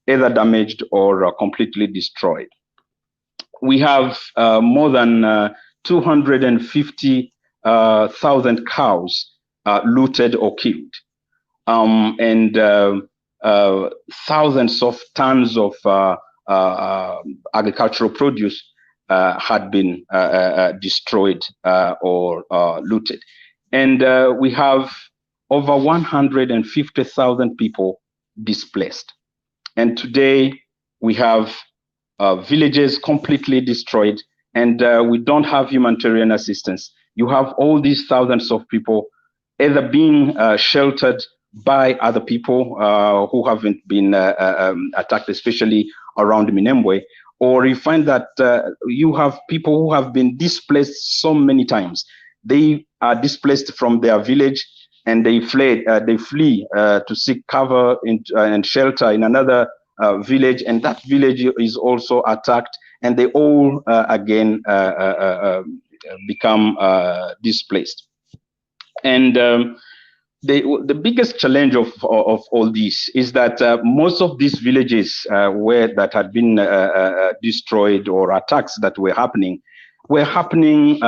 either damaged or completely destroyed. We have more than 250,000 cows looted or killed, and thousands of tons of agricultural produce had been destroyed or looted. And we have over 150,000 people displaced. And today we have villages completely destroyed, and we don't have humanitarian assistance. You have all these thousands of people either being sheltered by other people who haven't been attacked, especially around Minembwe, or you find that you have people who have been displaced so many times. They are displaced from their village and they flee to seek cover and shelter in another village, and that village is also attacked, and they all again become displaced. And the biggest challenge of all this is that most of these villages that had been destroyed or attacks that were happening were happening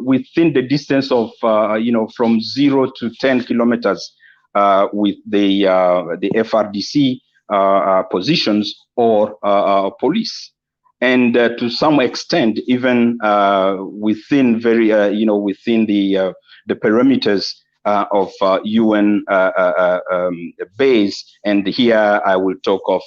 within the distance of, from 0 to 10 kilometers with the FRDC positions or police. And to some extent, even within within the perimeters of UN base. And here I will talk of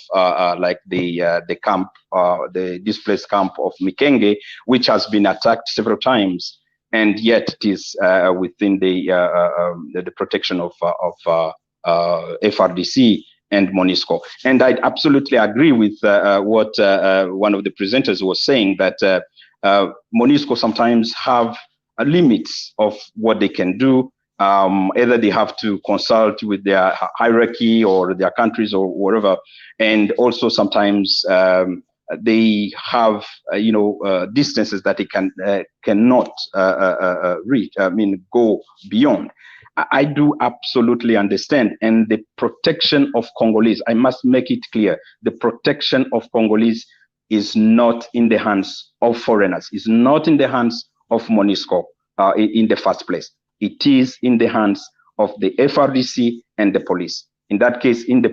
like the camp, the displaced camp of Mikenge, which has been attacked several times, and yet it is within the protection of FRDC and MONUSCO. And I absolutely agree with what one of the presenters was saying, that MONUSCO sometimes have limits of what they can do. Either they have to consult with their hierarchy or their countries or whatever, and also sometimes they have distances that they cannot reach. Go beyond. I do absolutely understand, and the protection of Congolese, I must make it clear, the protection of Congolese is not in the hands of foreigners, is not in the hands of MONUSCO in the first place. It is in the hands of the FRDC and the police. In that case, in the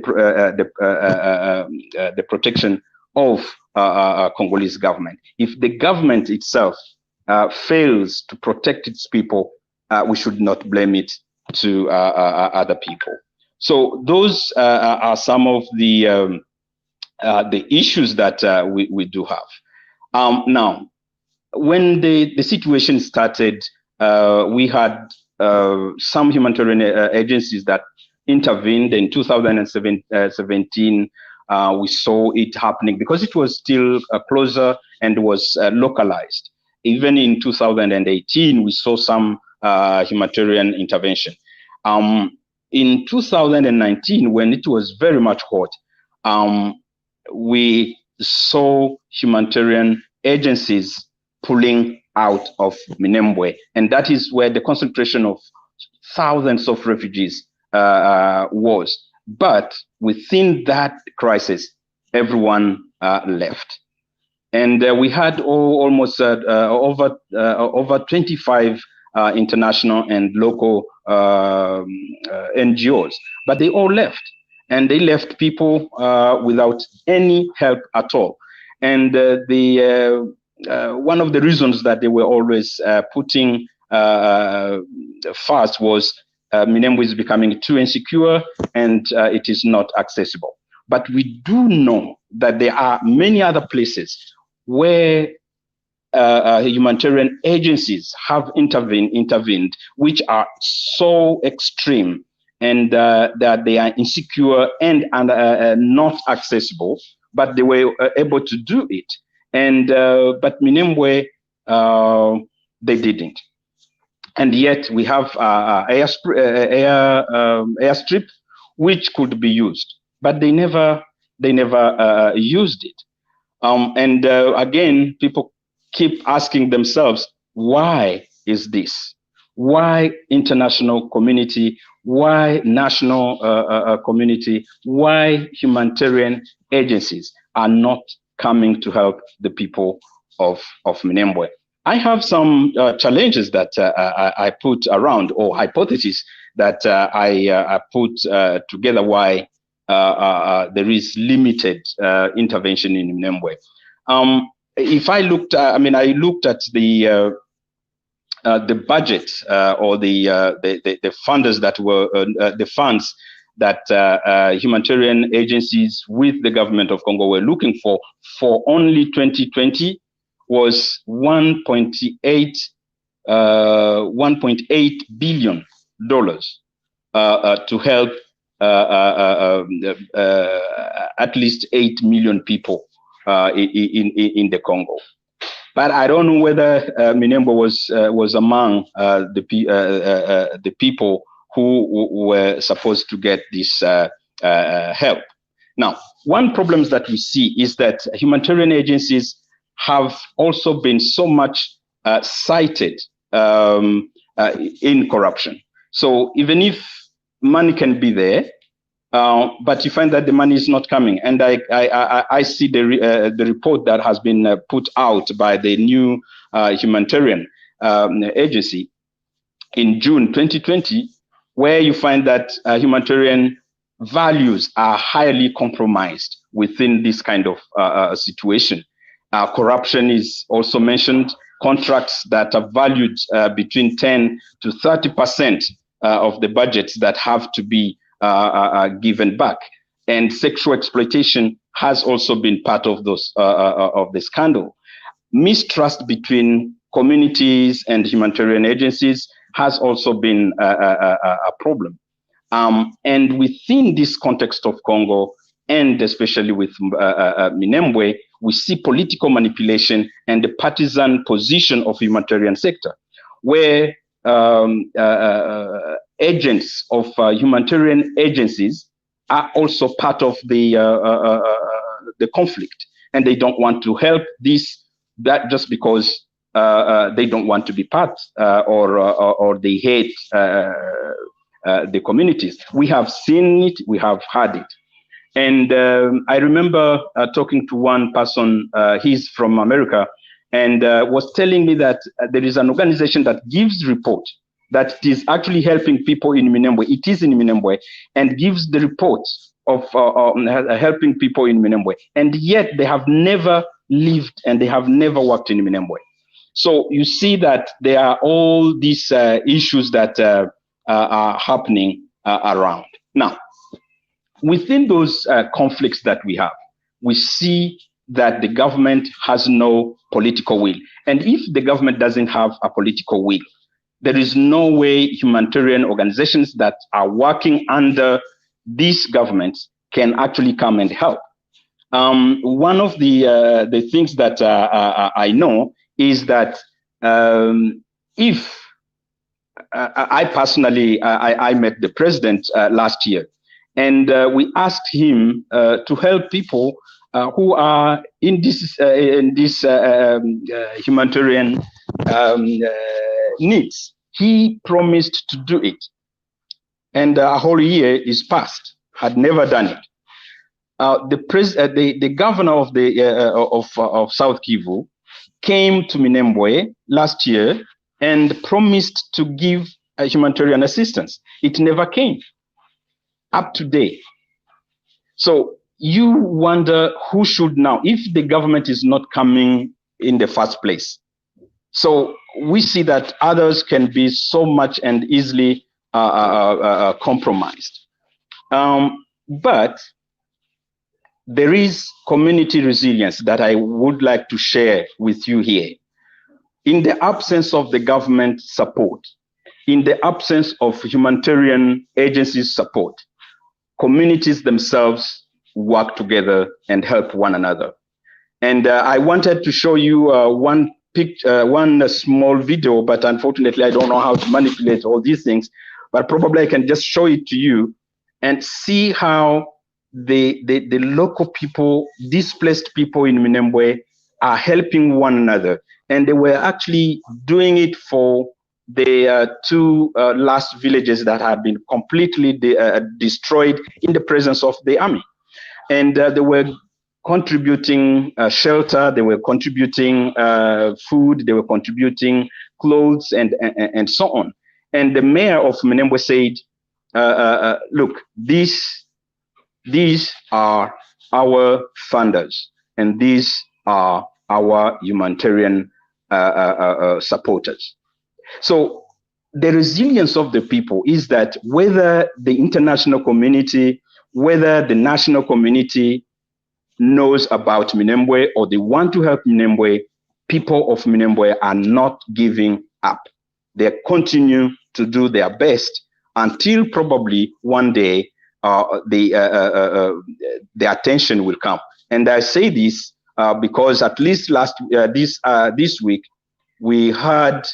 protection of Congolese government. If the government itself fails to protect its people, we should not blame it to other people. So those are some of the issues that we do have. Now, when the situation started, we had some humanitarian agencies that intervened in 2017. We saw it happening because it was still closer and was localized. Even in 2018, we saw some humanitarian intervention. In 2019, when it was very much hot, we saw humanitarian agencies pulling out of Minembwe, and that is where the concentration of thousands of refugees was. But within that crisis, everyone left, and we had almost over 25 international and local NGOs, but they all left, and they left people without any help at all. And one of the reasons that they were always putting first was Minembwe is becoming too insecure and it is not accessible. But we do know that there are many other places where humanitarian agencies have intervened, which are so extreme and that they are insecure and not accessible, but they were able to do it. And but Minembwe, they didn't. And yet we have airstrip, which could be used, but they never used it. And again, people keep asking themselves, why is this? Why international community? Why national community? Why humanitarian agencies are not coming to help the people of Minembwe? I have some challenges that I put around, or hypotheses that I put together why there is limited intervention in Minembwe. If I looked, I looked at the budget or the funders that were the funds that humanitarian agencies with the government of Congo were looking for only 2020 was $1.8 billion to help at least 8 million people in the Congo. But I don't know whether Minembwe was among the people who were supposed to get this help. Now, one problem that we see is that humanitarian agencies have also been so much cited in corruption. So even if money can be there, but you find that the money is not coming. And I see the report that has been put out by the new humanitarian agency in June 2020, where you find that humanitarian values are highly compromised within this kind of situation. Corruption is also mentioned. Contracts that are valued between 10 to 30% of the budgets that have to be given back, and sexual exploitation has also been part of those of the scandal. Mistrust between communities and humanitarian agencies has also been a problem. And within this context of Congo, and especially with Minembwe, we see political manipulation and the partisan position of humanitarian sector, where agents of humanitarian agencies are also part of the conflict, and they don't want to help that just because they don't want to be part or they hate the communities. We have seen it, we have heard it. And I remember talking to one person, he's from America, and was telling me that there is an organization that gives report that it is actually helping people in Minembwe. It is in Minembwe, and gives the reports of helping people in Minembwe. And yet they have never lived and they have never worked in Minembwe. So you see that there are all these issues that are happening around. Now, within those conflicts that we have, we see that the government has no political will. And if the government doesn't have a political will, there is no way humanitarian organizations that are working under these governments can actually come and help. One of the things that I know is that if I personally, I met the president last year, and we asked him to help people who are in this humanitarian needs. He promised to do it, and a whole year is past, had never done it. The governor of of South Kivu came to Minembwe last year and promised to give humanitarian assistance. It never came up to date. So you wonder who should now, if the government is not coming in the first place. So we see that others can be so much and easily compromised. But there is community resilience that I would like to share with you here. In the absence of the government support, in the absence of humanitarian agencies support, communities themselves work together and help one another. And I wanted to show you one small video, but unfortunately I don't know how to manipulate all these things, but probably I can just show it to you and see how the local people, displaced people in Minembwe, are helping one another. And they were actually doing it for the two last villages that had been completely destroyed in the presence of the army. And they were contributing shelter, they were contributing food, they were contributing clothes, and so on. And the mayor of Minembwe said, look, these are our funders, and these are our humanitarian supporters. So the resilience of the people is that whether the international community, whether the national community knows about Minembwe or they want to help Minembwe, people of Minembwe are not giving up. They continue to do their best until probably one day the attention will come. And I say this because at least this week we had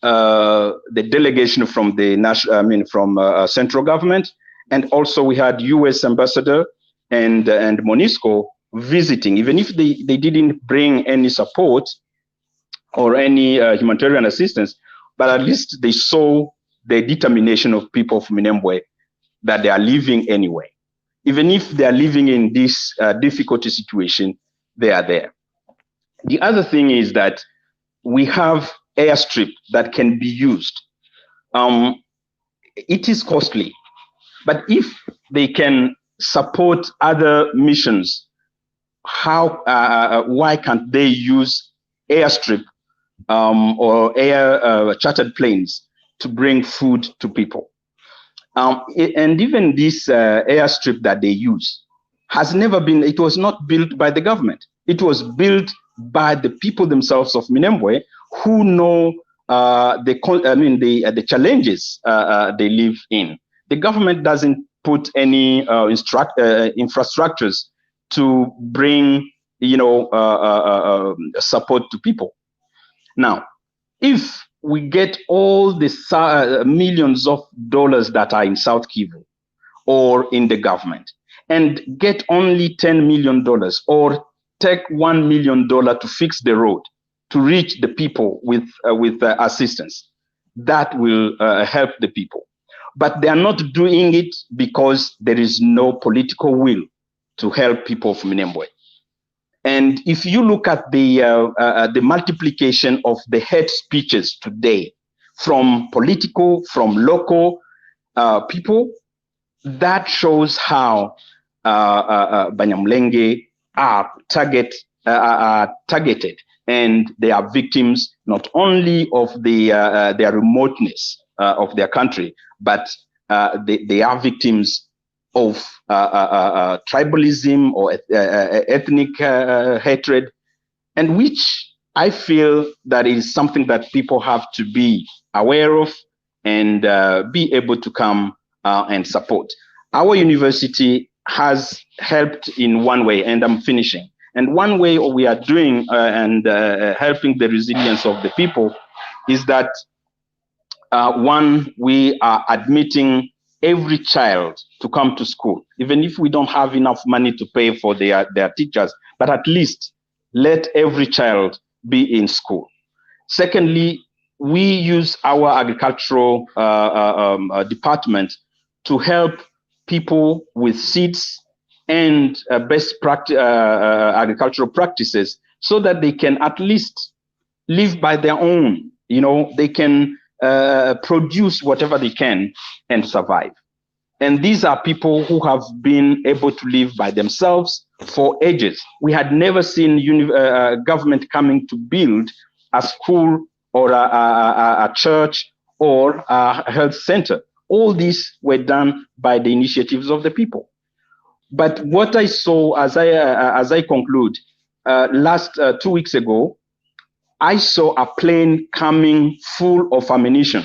the delegation from the from central government, and also we had U.S. ambassador and MONUSCO visiting. Even if they didn't bring any support or any humanitarian assistance, but at least they saw the determination of people of Minembwe that they are leaving anyway. Even if they are living in this difficult situation, they are there. The other thing is that we have airstrip that can be used. It is costly, but if they can support other missions, why can't they use airstrip or chartered planes to bring food to people? And even this airstrip that they use has never been, it was not built by the government. It was built by the people themselves of Minembwe, who know the challenges they live in. The government doesn't put any infrastructures to bring, support to people. Now, if we get all the millions of dollars that are in South Kivu or in the government and get only $10 million or take $1 million to fix the road to reach the people with assistance, that will help the people. But they are not doing it because there is no political will to help people from Minembwe. And if you look at the multiplication of the hate speeches today from political, from local people, that shows how Banyamulenge are targeted, and they are victims not only of their remoteness of their country, but they are victims of tribalism or ethnic hatred, and which I feel that is something that people have to be aware of and be able to come and support. Our university has helped in one way, and I'm finishing. And one way we are doing and helping the resilience of the people is that one, we are admitting every child to come to school, even if we don't have enough money to pay for their teachers, but at least let every child be in school. Secondly, we use our agricultural department to help people with seeds and best agricultural practices so that they can at least live by their own. They can produce whatever they can and survive. And these are people who have been able to live by themselves for ages. We had never seen government coming to build a school or a church or a health center. All these were done by the initiatives of the people. But what I saw as I conclude, last 2 weeks ago, I saw a plane coming full of ammunition,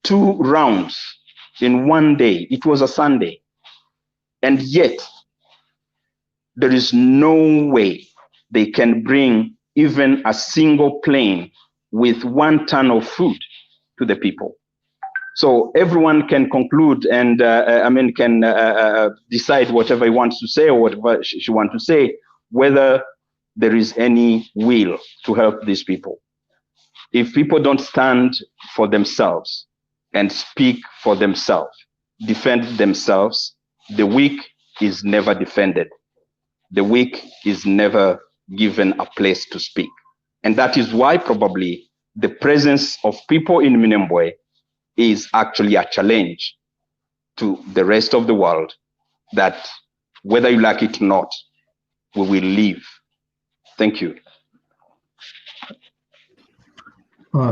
2 rounds in one day. It was a Sunday. And yet, there is no way they can bring even a single plane with 1 ton of food to the people. So everyone can conclude and can decide whatever he wants to say or whatever she wants to say, whether there is any will to help these people. If people don't stand for themselves and speak for themselves, defend themselves, the weak is never defended. The weak is never given a place to speak. And that is why probably the presence of people in Minembwe is actually a challenge to the rest of the world, that whether you like it or not, we will leave. Thank you.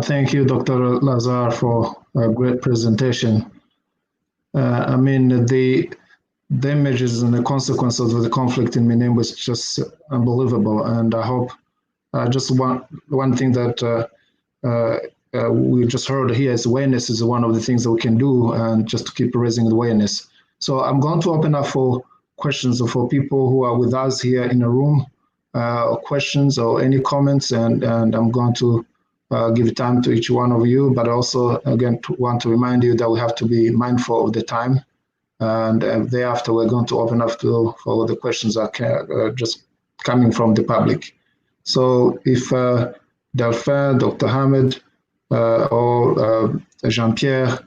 Thank you, Dr. Lazar, for a great presentation. The images and the consequences of the conflict in Minembwe is just unbelievable. And I hope just one thing that we just heard here is awareness is one of the things that we can do, and just to keep raising the awareness. So I'm going to open up for questions for people who are with us here in the room, questions or any comments, and I'm going to give time to each one of you, but also again want to remind you that we have to be mindful of the time, and thereafter we're going to open up for the questions that are just coming from the public. So if Delphin, Dr. Hamid, or Jean-Pierre,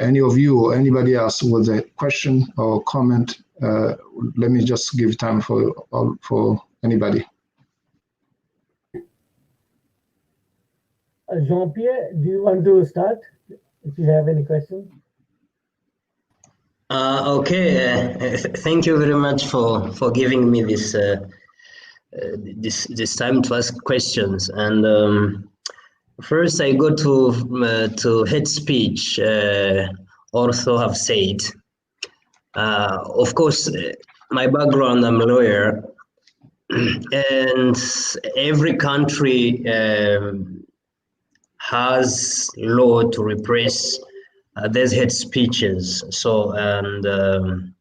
any of you or anybody else with a question or comment, let me just give time for anybody. Jean-Pierre, do you want to start if you have any questions? Okay, thank you very much for giving me this this time to ask questions. And first, I go to hate speech. Also, have said, of course, my background, I'm a lawyer, and every country has law to repress there's hate speeches. So, and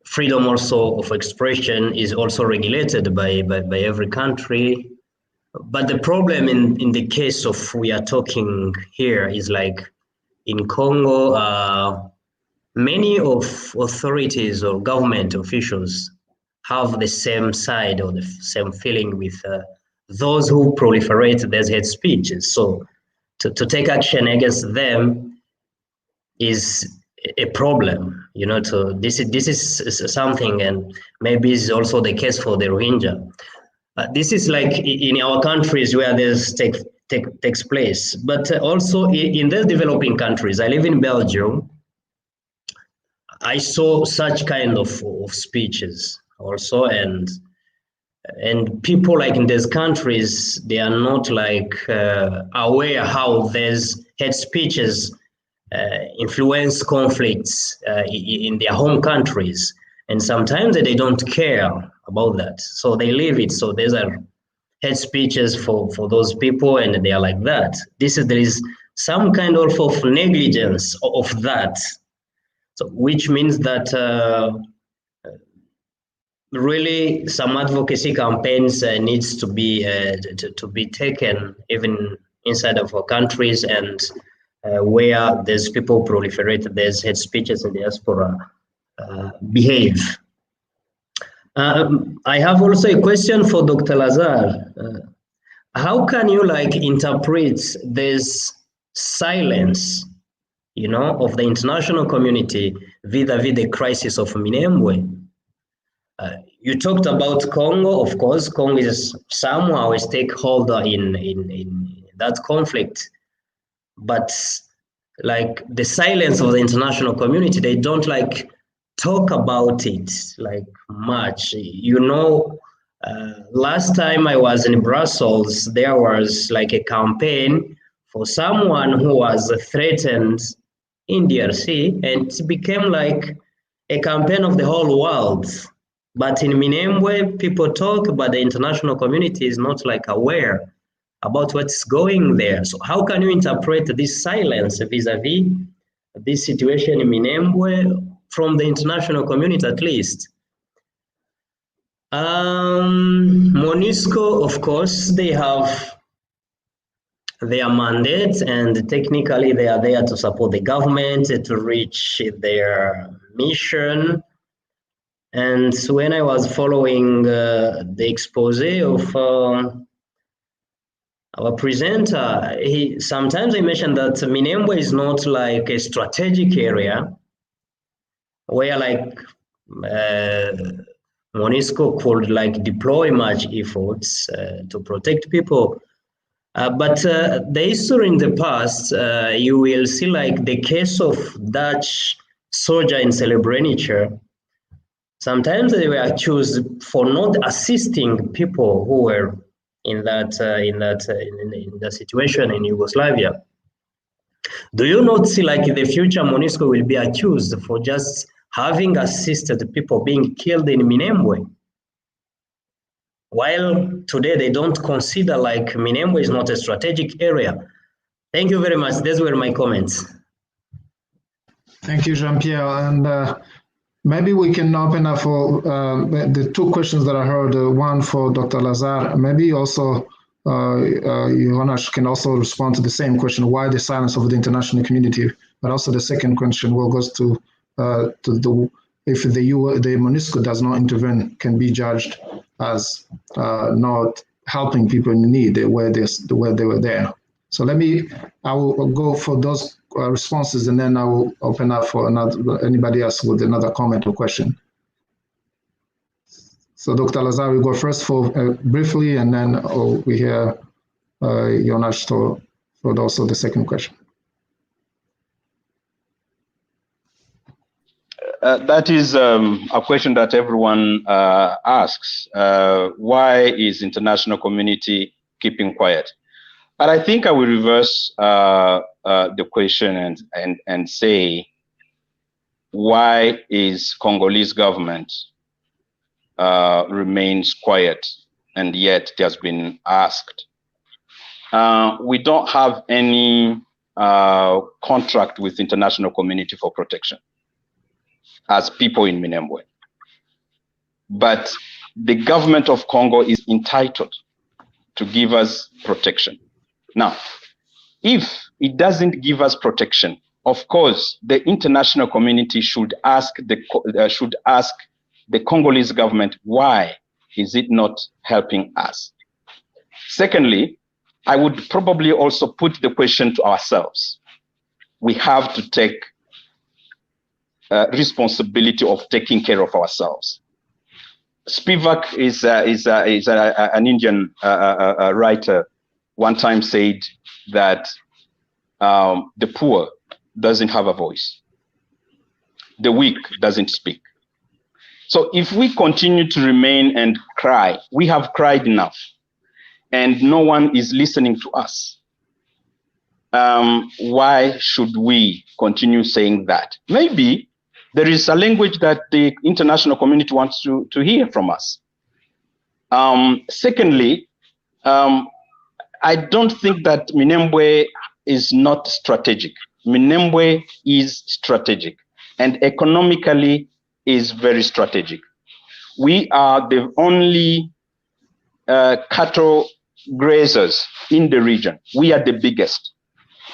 freedom also of expression is also regulated by every country. But the problem in the case of we are talking here is like in Congo, many of authorities or government officials have the same side or the same feeling with those who proliferate their hate speeches. So to take action against them is a problem, you know. This is something, and maybe it's also the case for the Rohingya. This is like in our countries where this takes place, but also in the developing countries. I live in Belgium. I saw such kind of speeches also, and people like in these countries, they are not like aware how these hate speeches influence conflicts in their home countries, and sometimes they don't care about that, so they leave it. So these are hate speeches for those people, and they are like that. There is some kind of negligence of that, so which means that really some advocacy campaigns needs to be taken even inside of our countries, and where there's people proliferate, there's hate speeches in diaspora behave. I have also a question for Dr. Lazar. How can you like interpret this silence, you know, of the international community vis-a-vis the crisis of Minembwe? You talked about Congo. Of course, Congo is somehow a stakeholder in that conflict, but like the silence of the international community, they don't like talk about it like much. You know, last time I was in Brussels, there was like a campaign for someone who was threatened in DRC, and it became like a campaign of the whole world. But in Minembwe, people talk, but the international community is not like aware about what's going there. So how can you interpret this silence vis-a-vis this situation in Minembwe from the international community at least? MONUSCO, of course, they have their mandate, and technically they are there to support the government to reach their mission. And when I was following the expose of our presenter, sometimes he mentioned that Minembwe is not like a strategic area where like MONUSCO could like deploy much efforts to protect people. But the history in the past, you will see like the case of Dutch soldier in Srebrenica. Sometimes they were accused for not assisting people who were in that situation in Yugoslavia. Do you not see like in the future MONUSCO will be accused for just having assisted people being killed in Minembwe? While today they don't consider like Minembwe is not a strategic area. Thank you very much. These were my comments. Thank you, Jean-Pierre. And maybe we can open up for the two questions that I heard, one for Dr. Lazar. Maybe also Jonas can also respond to the same question, why the silence of the international community? But also the second question goes to if the MONUSCO does not intervene, can be judged as not helping people in need where they were there. So I will go for those responses, and then I will open up for anybody else with another comment or question. So Dr. Lazar, we go first for briefly, and then we hear Jonas for also the second question. That is a question that everyone asks. Why is international community keeping quiet? But I think I will reverse the question and say, why is Congolese government remains quiet, and yet it has been asked? We don't have any contract with international community for protection as people in Minembwe. But the government of Congo is entitled to give us protection. Now, if it doesn't give us protection, of course, the international community should ask the Congolese government, why is it not helping us? Secondly, I would probably also put the question to ourselves. We have to take responsibility of taking care of ourselves. Spivak is an Indian writer, one time said that the poor doesn't have a voice. The weak doesn't speak. So if we continue to remain and cry, we have cried enough, and no one is listening to us. Why should we continue saying that? Maybe there is a language that the international community wants to hear from us. Secondly, I don't think that Minembwe is not strategic. Minembwe is strategic, and economically is very strategic. We are the only cattle grazers in the region. We are the biggest.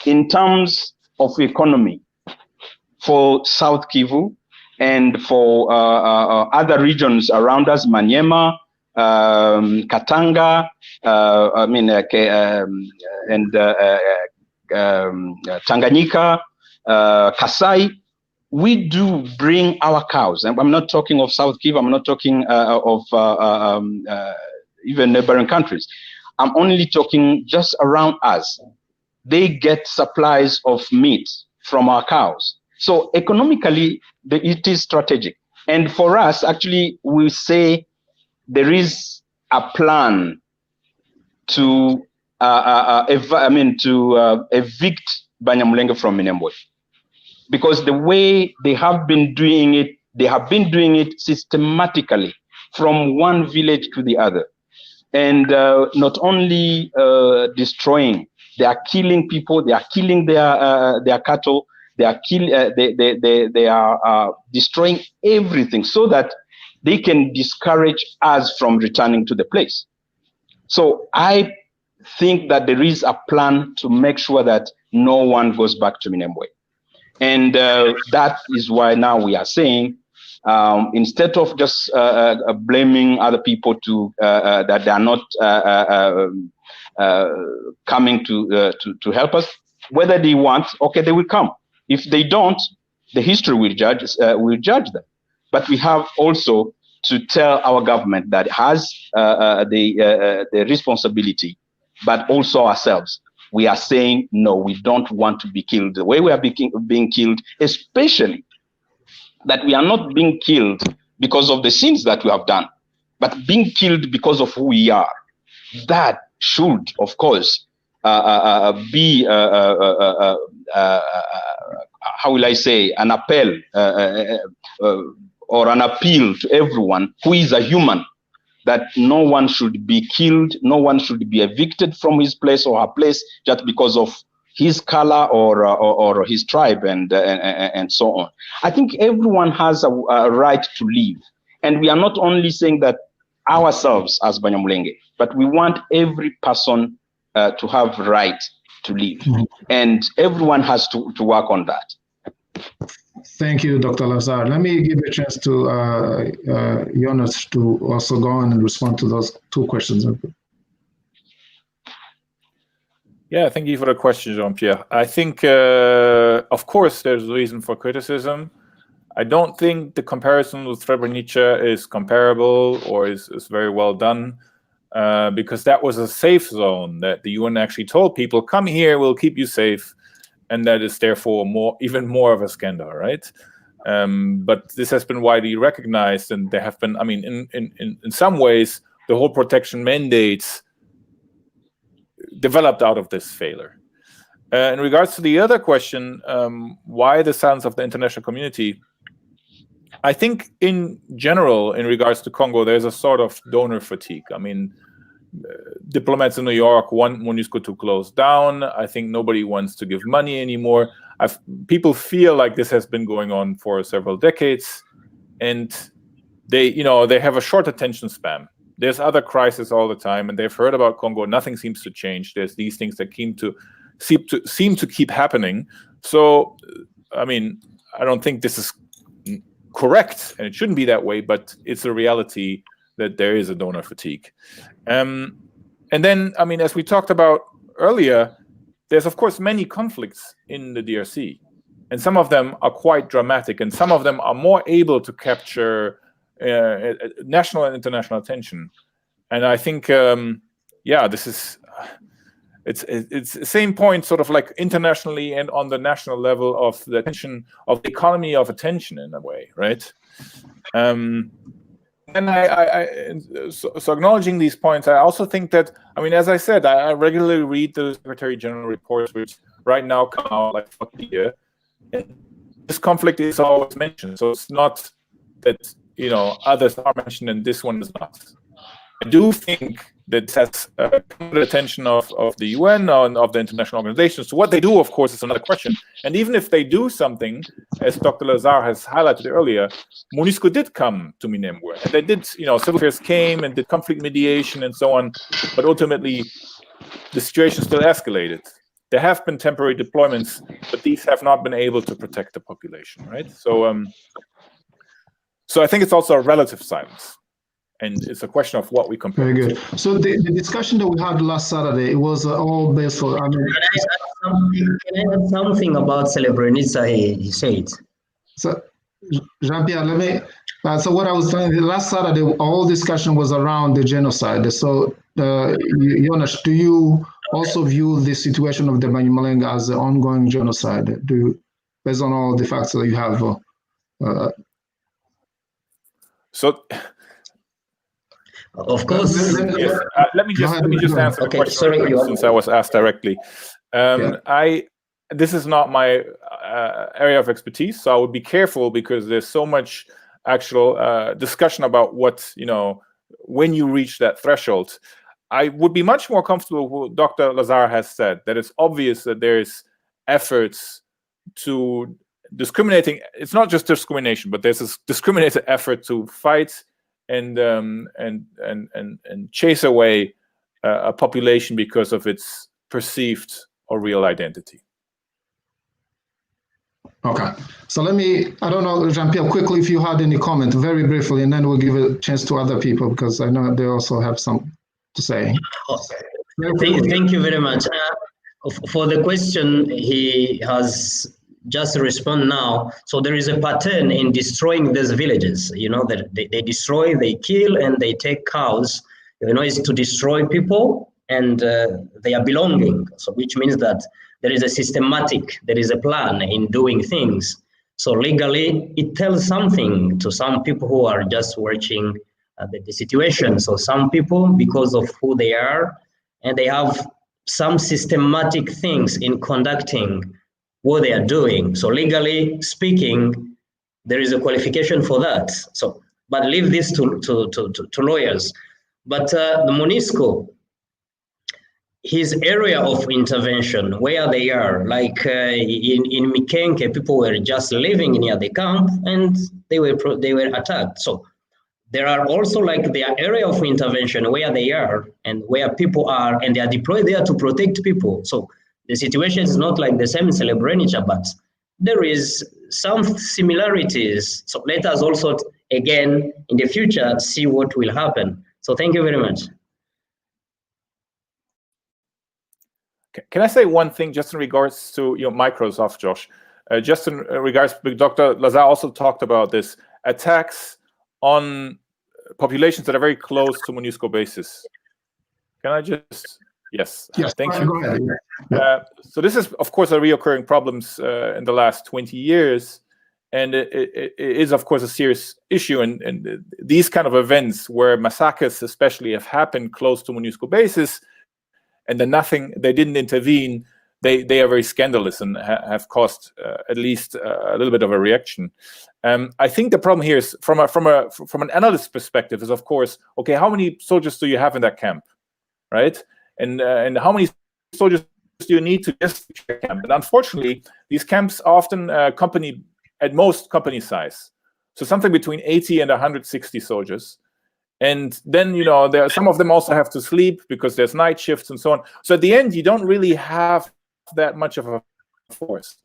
In terms of economy, for South Kivu and for other regions around us, Maniema, Katanga, and Tanganyika, Kasai, we do bring our cows. And I'm not talking of South Kivu, I'm not talking of even neighboring countries. I'm only talking just around us. They get supplies of meat from our cows. So economically, it is strategic. And for us, actually, we say there is a plan to evict Banyamulenge from Minembwe. Because the way they have been doing it, systematically from one village to the other. And not only destroying, they are killing people, they are killing their cattle, they are destroying everything so that they can discourage us from returning to the place. So I think that there is a plan to make sure that no one goes back to Minembwe. And that is why now we are saying, instead of just blaming other people that they are not coming to help us, whether they want, okay, they will come. If they don't, the history will judge them. But we have also to tell our government that has the responsibility, but also ourselves. We are saying, no, we don't want to be killed the way we are being killed, especially that we are not being killed because of the sins that we have done, but being killed because of who we are. That should, of course, be, how will I say, an appel or an appeal to everyone who is a human, that no one should be killed, no one should be evicted from his place or her place just because of his color or his tribe and so on. I think everyone has a right to live. And we are not only saying that ourselves as Banyamulenge, but we want every person to have right to live. Mm-hmm. And everyone has to work on that. Thank you, Dr. Lazar. Let me give a chance to Jonas to also go on and respond to those two questions. Yeah, thank you for the question, Jean-Pierre. I think, of course, there's reason for criticism. I don't think the comparison with Srebrenica is comparable or is very well done, because that was a safe zone that the UN actually told people, come here, we'll keep you safe. And that is therefore even more of a scandal, right? But this has been widely recognized, and there have been, I mean, in some ways, the whole protection mandates developed out of this failure. In regards to the other question, why the silence of the international community? I think in general, in regards to Congo, there's a sort of donor fatigue. I mean, diplomats in New York want MONUSCO to close down. I think nobody wants to give money anymore. People feel like this has been going on for several decades, and they have a short attention span. There's other crises all the time, and they've heard about Congo. Nothing seems to change. There's these things that seem to keep happening. So, I mean, I don't think this is correct, and it shouldn't be that way, but it's a reality that there is a donor fatigue. And then, I mean, as we talked about earlier, there's, of course, many conflicts in the DRC, and some of them are quite dramatic, and some of them are more able to capture national and international attention. And I think, this is... It's the same point, sort of like internationally and on the national level of the attention of the economy of attention in a way, right? And so acknowledging these points, I also think that, I mean, as I said, I regularly read the Secretary General reports, which right now come out like for the year. And this conflict is always mentioned, so it's not that others are mentioned and this one is not. I do think that has come to the attention of the UN and of the international organizations. So what they do, of course, is another question. And even if they do something, as Dr. Lazar has highlighted earlier, MONUSCO did come to Minembwe. And they did, civil affairs came and did conflict mediation and so on. But ultimately, the situation still escalated. There have been temporary deployments, but these have not been able to protect the population, right? So, so I think it's also a relative silence. And it's a question of what we compare. Very good. So the discussion that we had last Saturday, it was all based on... Can I add something about Srebrenica he said? So, Jean-Pierre, let me... so what I was saying, last Saturday, all discussion was around the genocide. So, Jonas, do you also view the situation of the Banyamulenge as an ongoing genocide? Based on all the facts that you have? Of course. Yes. Let me just answer the question since I was asked directly. This is not my area of expertise, so I would be careful because there's so much actual discussion about what, when you reach that threshold. I would be much more comfortable with what Dr. Lazar has said, that it's obvious that there's efforts to discriminating. It's not just discrimination, but there's this discriminated effort to fight and chase away a population because of its perceived or real identity. Okay, so I don't know, Jean-Pierre, quickly if you had any comment, very briefly, and then we'll give a chance to other people because I know they also have some to say. Thank you very much. For the question he has just respond now. So there is a pattern in destroying these villages, that they destroy, they kill, and they take cows, is to destroy people and their belonging. So which means that there is a plan in doing things. So legally, it tells something to some people who are just watching the situation. So some people, because of who they are, and they have some systematic things in conducting what they are doing. So legally speaking, there is a qualification for that. So, but leave this to lawyers. But the MONUSCO, his area of intervention, where they are, like in Mikenke, people were just living near the camp and they were attacked. So there are also like their area of intervention where they are and where people are, and they are deployed there to protect people. So the situation is not like the same in Srebrenica, but there is some similarities. So let us also, again, in the future, see what will happen. So thank you very much. Can I say one thing just in regards to Microsoft, Josh? Just in regards, Dr. Lazar also talked about this, attacks on populations that are very close to MONUSCO bases. Can I just, yes, thank you. Go ahead. So this is, of course, a reoccurring problems in the last 20 years. And it is, of course, a serious issue. And these kind of events where massacres especially have happened close to MONUSCO bases, and then they didn't intervene, they are very scandalous and have caused at least a little bit of a reaction. I think the problem here is from an analyst perspective is, of course, okay, how many soldiers do you have in that camp, right? And how many soldiers do you need to just camp? And unfortunately, these camps are often at most company size, so something between 80 and 160 soldiers. And then, some of them also have to sleep because there's night shifts and so on. So at the end, you don't really have that much of a force.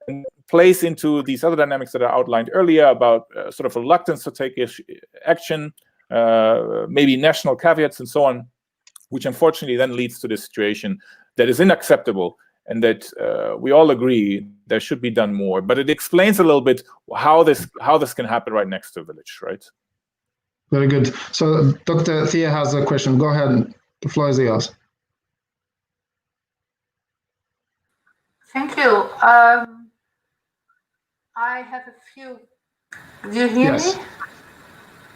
And plays into these other dynamics that I outlined earlier about sort of reluctance to take action, maybe national caveats and so on, which unfortunately then leads to this situation that is unacceptable and that we all agree there should be done more. But it explains a little bit how this can happen right next to a village, right? Very good. So Dr. Thea has a question. Go ahead. The floor is yours. Thank you. I have a few. Do you hear me?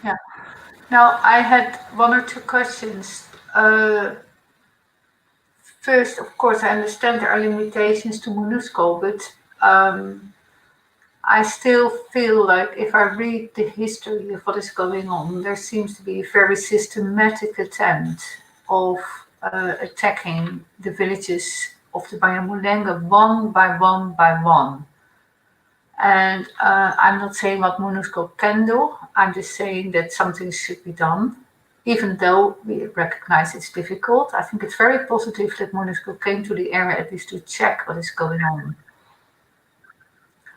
Yeah. Now, I had one or two questions. First, of course, I understand there are limitations to MONUSCO, but I still feel like if I read the history of what is going on, there seems to be a very systematic attempt of attacking the villages of the Banyamulenge one by one by one. And I'm not saying what MONUSCO can do, I'm just saying that something should be done. Even though we recognize it's difficult, I think it's very positive that MONUSCO came to the area at least to check what is going on.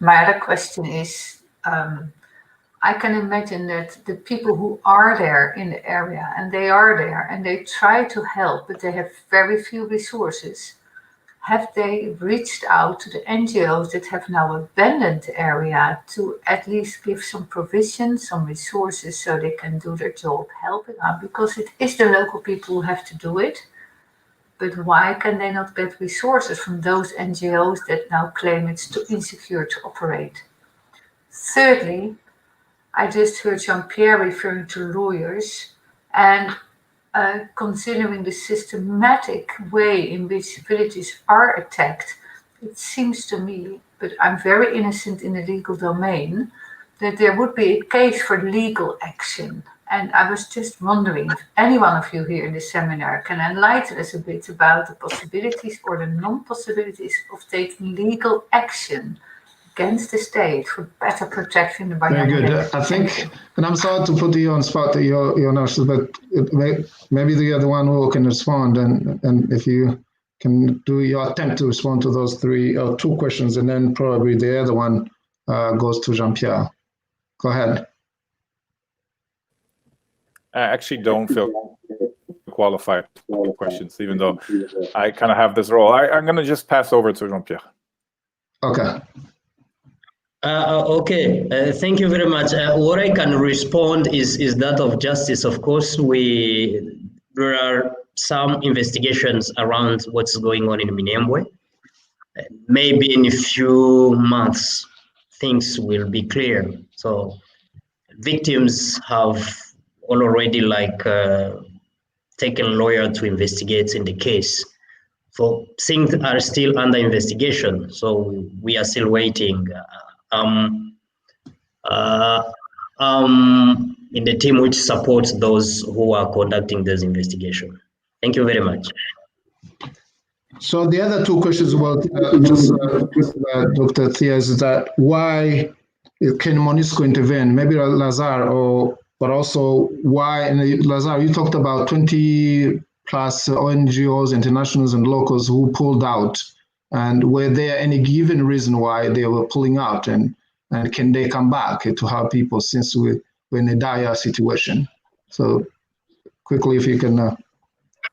My other question is, I can imagine that the people who are there in the area, and they are there, and they try to help, but they have very few resources. Have they reached out to the NGOs that have now abandoned the area to at least give some provision, some resources so they can do their job helping out? Because it is the local people who have to do it. But why can they not get resources from those NGOs that now claim it's too insecure to operate? Thirdly, I just heard Jean-Pierre referring to lawyers and considering the systematic way in which villages are attacked, it seems to me, but I'm very innocent in the legal domain, that there would be a case for legal action. And I was just wondering if any one of you here in the seminar can enlighten us a bit about the possibilities or the non-possibilities of taking legal action against the state for better protecting the Banyamulenge. Very good. I think, and I'm sorry to put you on spot, your nurses, but maybe the other one who can respond, and if you can do your attempt to respond to those two questions, and then probably the other one goes to Jean-Pierre. Go ahead. I actually don't feel qualified for questions, even though I kind of have this role. I'm going to just pass over to Jean-Pierre. Okay. Okay, thank you very much. What I can respond is that of justice. Of course, there are some investigations around what's going on in Minembwe. Maybe in a few months, things will be clear. So victims have already taken a lawyer to investigate in the case. So things are still under investigation. So we are still waiting. In the team which supports those who are conducting this investigation. Thank you very much. So the other two questions about Dr. Thea is that why can MONUSCO intervene? Maybe Lazar, but also why, and Lazar, you talked about 20 plus NGOs, internationals and locals who pulled out. And were there any given reason why they were pulling out, and can they come back to help people since we're in a dire situation? So quickly, if you can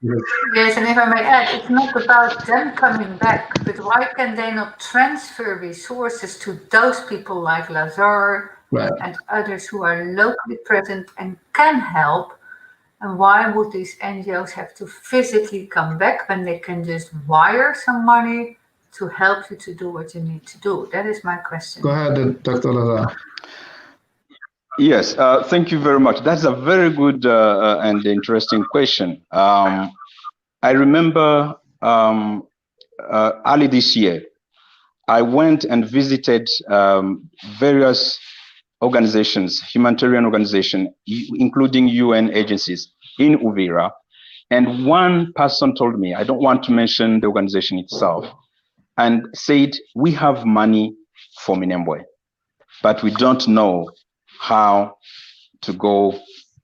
Yes, and if I may add, it's not about them coming back, but why can they not transfer resources to those people like Lazar Right. and others who are locally present and can help? And why would these NGOs have to physically come back when they can just wire some money to help you to do what you need to do? That is my question. Go ahead, Dr. Lazar. Yes, thank you very much. That's a very good and interesting question. I remember early this year, I went and visited various organizations, humanitarian organizations, including UN agencies in Uvira. And one person told me, I don't want to mention the organization itself, and said, we have money for Minembwe, but we don't know how to go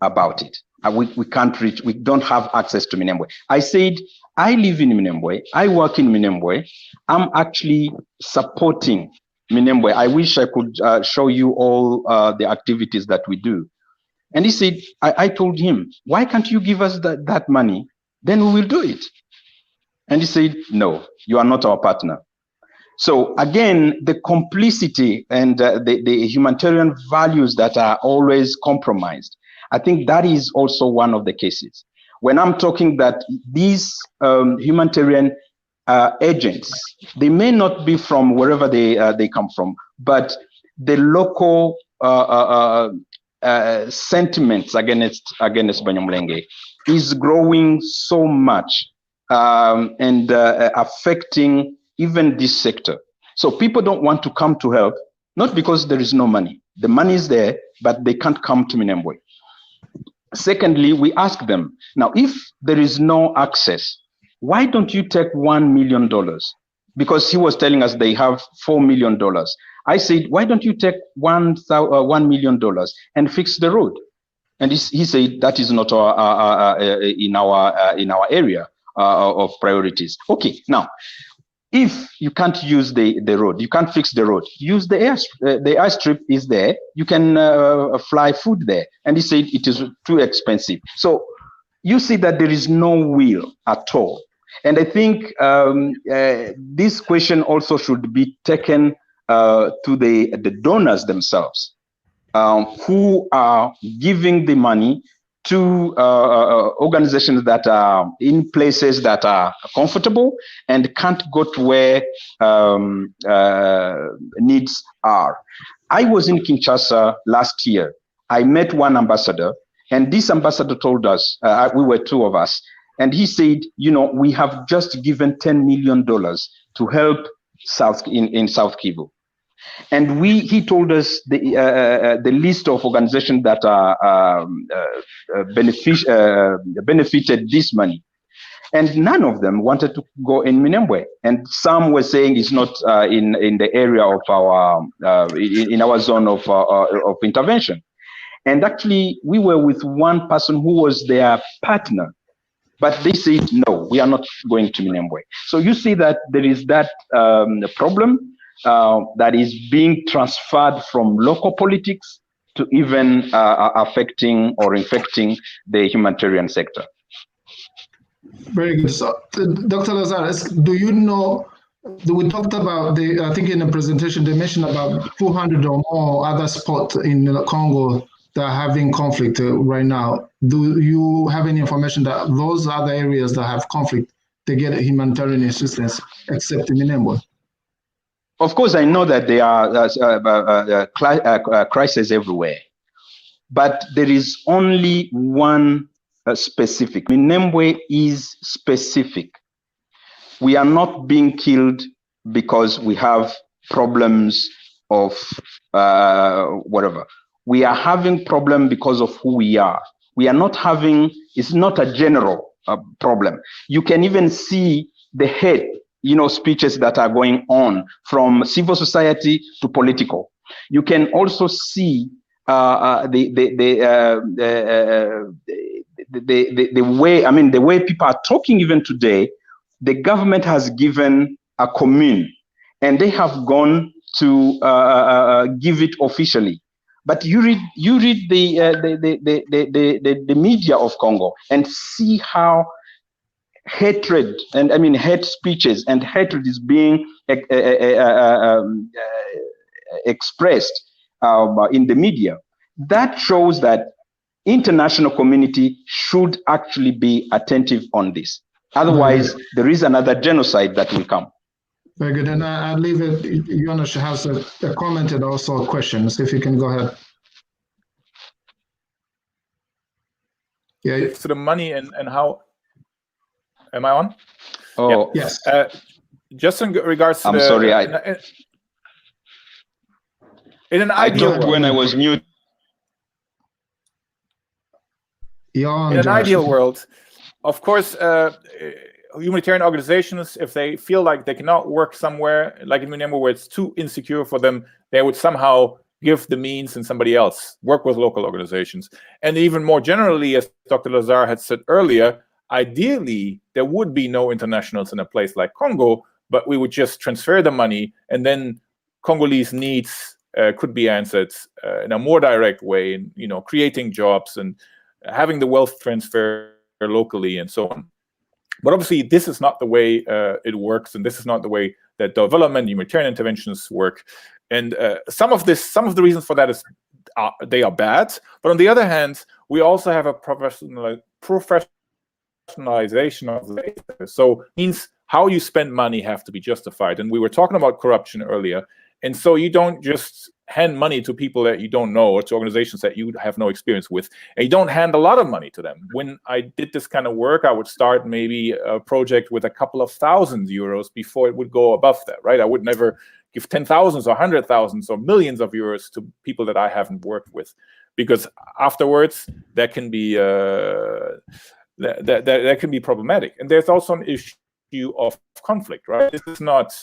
about it. We can't reach, we don't have access to Minembwe. I said, I live in Minembwe, I work in Minembwe, I'm actually supporting Minembwe. I wish I could show you all the activities that we do. And he said, I told him, why can't you give us that money? Then we will do it. And he said, no, you are not our partner. So again, the complicity and the humanitarian values that are always compromised, I think that is also one of the cases. When I'm talking that these humanitarian agents, they may not be from wherever they come from, but the local sentiments against Banyamulenge is growing so much and affecting even this sector. So people don't want to come to help, not because there is no money. The money is there, but they can't come to Minembwe. Secondly, we ask them, now, if there is no access, why don't you take $1 million? Because he was telling us they have $4 million. I said, why don't you take $1 million and fix the road? And he said, that is not in our area of priorities. Okay, now, if you can't use the road, you can't fix the road, use the airstrip is there, you can fly food there. And he said it is too expensive. So you see that there is no will at all. And I think this question also should be taken to the donors themselves, who are giving the money to organizations that are in places that are comfortable and can't go to where needs are. I was in Kinshasa last year. I met one ambassador, and this ambassador told us, we were two of us, and he said, you know, we have just given $10 million to help in South Kivu. And he told us the list of organizations that are benefited this money. And none of them wanted to go in Minembwe. And some were saying it's not in the area of in our zone of intervention. And actually, we were with one person who was their partner, but they said, no, we are not going to Minembwe. So you see that there is that problem that is being transferred from local politics to even affecting or infecting the humanitarian sector. Very good. So, Dr. Lazarus, do you know, we talked about, I think in the presentation, they mentioned about 200 or more other spots in Congo that are having conflict right now. Do you have any information that those other areas that have conflict, they get humanitarian assistance except in Minembwe? Of course, I know that there are crises everywhere, but there is only one specific. Minembwe is specific. We are not being killed because we have problems of whatever. We are having problem because of who we are. We are not having, it's not a general problem. You can even see the hate, speeches that are going on from civil society to political. You can also see the way people are talking even today. The government has given a commune, and they have gone to give it officially. But you read the media of Congo and see how hatred, and I mean hate speeches and hatred is being expressed in the media, that shows that international community should actually be attentive on this. Otherwise, there is another genocide that will come. Very good. And I'll leave it, Janos has a comment and also a question. So if you can go ahead. Yeah. So the money and how, am I on? Oh, yeah. Yes. Just in regards to I'm sorry. In an ideal world, when I was mute. In an ideal world, of course, humanitarian organizations, if they feel like they cannot work somewhere, like in Myanmar, where it's too insecure for them, they would somehow give the means and somebody else work with local organizations. And even more generally, as Dr. Lazar had said earlier, ideally, there would be no internationals in a place like Congo, but we would just transfer the money, and then Congolese needs could be answered in a more direct way, and creating jobs and having the wealth transfer locally and so on. But obviously, this is not the way it works, and this is not the way that development, humanitarian interventions work. And some of the reasons for that is they are bad. But on the other hand, we also have a professionalization of the so it means how you spend money have to be justified. And we were talking about corruption earlier. And so you don't just hand money to people that you don't know or to organizations that you have no experience with. And you don't hand a lot of money to them. When I did this kind of work, I would start maybe a project with a couple of €1,000 before it would go above that, right? I would never give 10,000s or 100,000s or millions of euros to people that I haven't worked with, because afterwards that can be that can be problematic. And there's also an issue of conflict, right? This is not,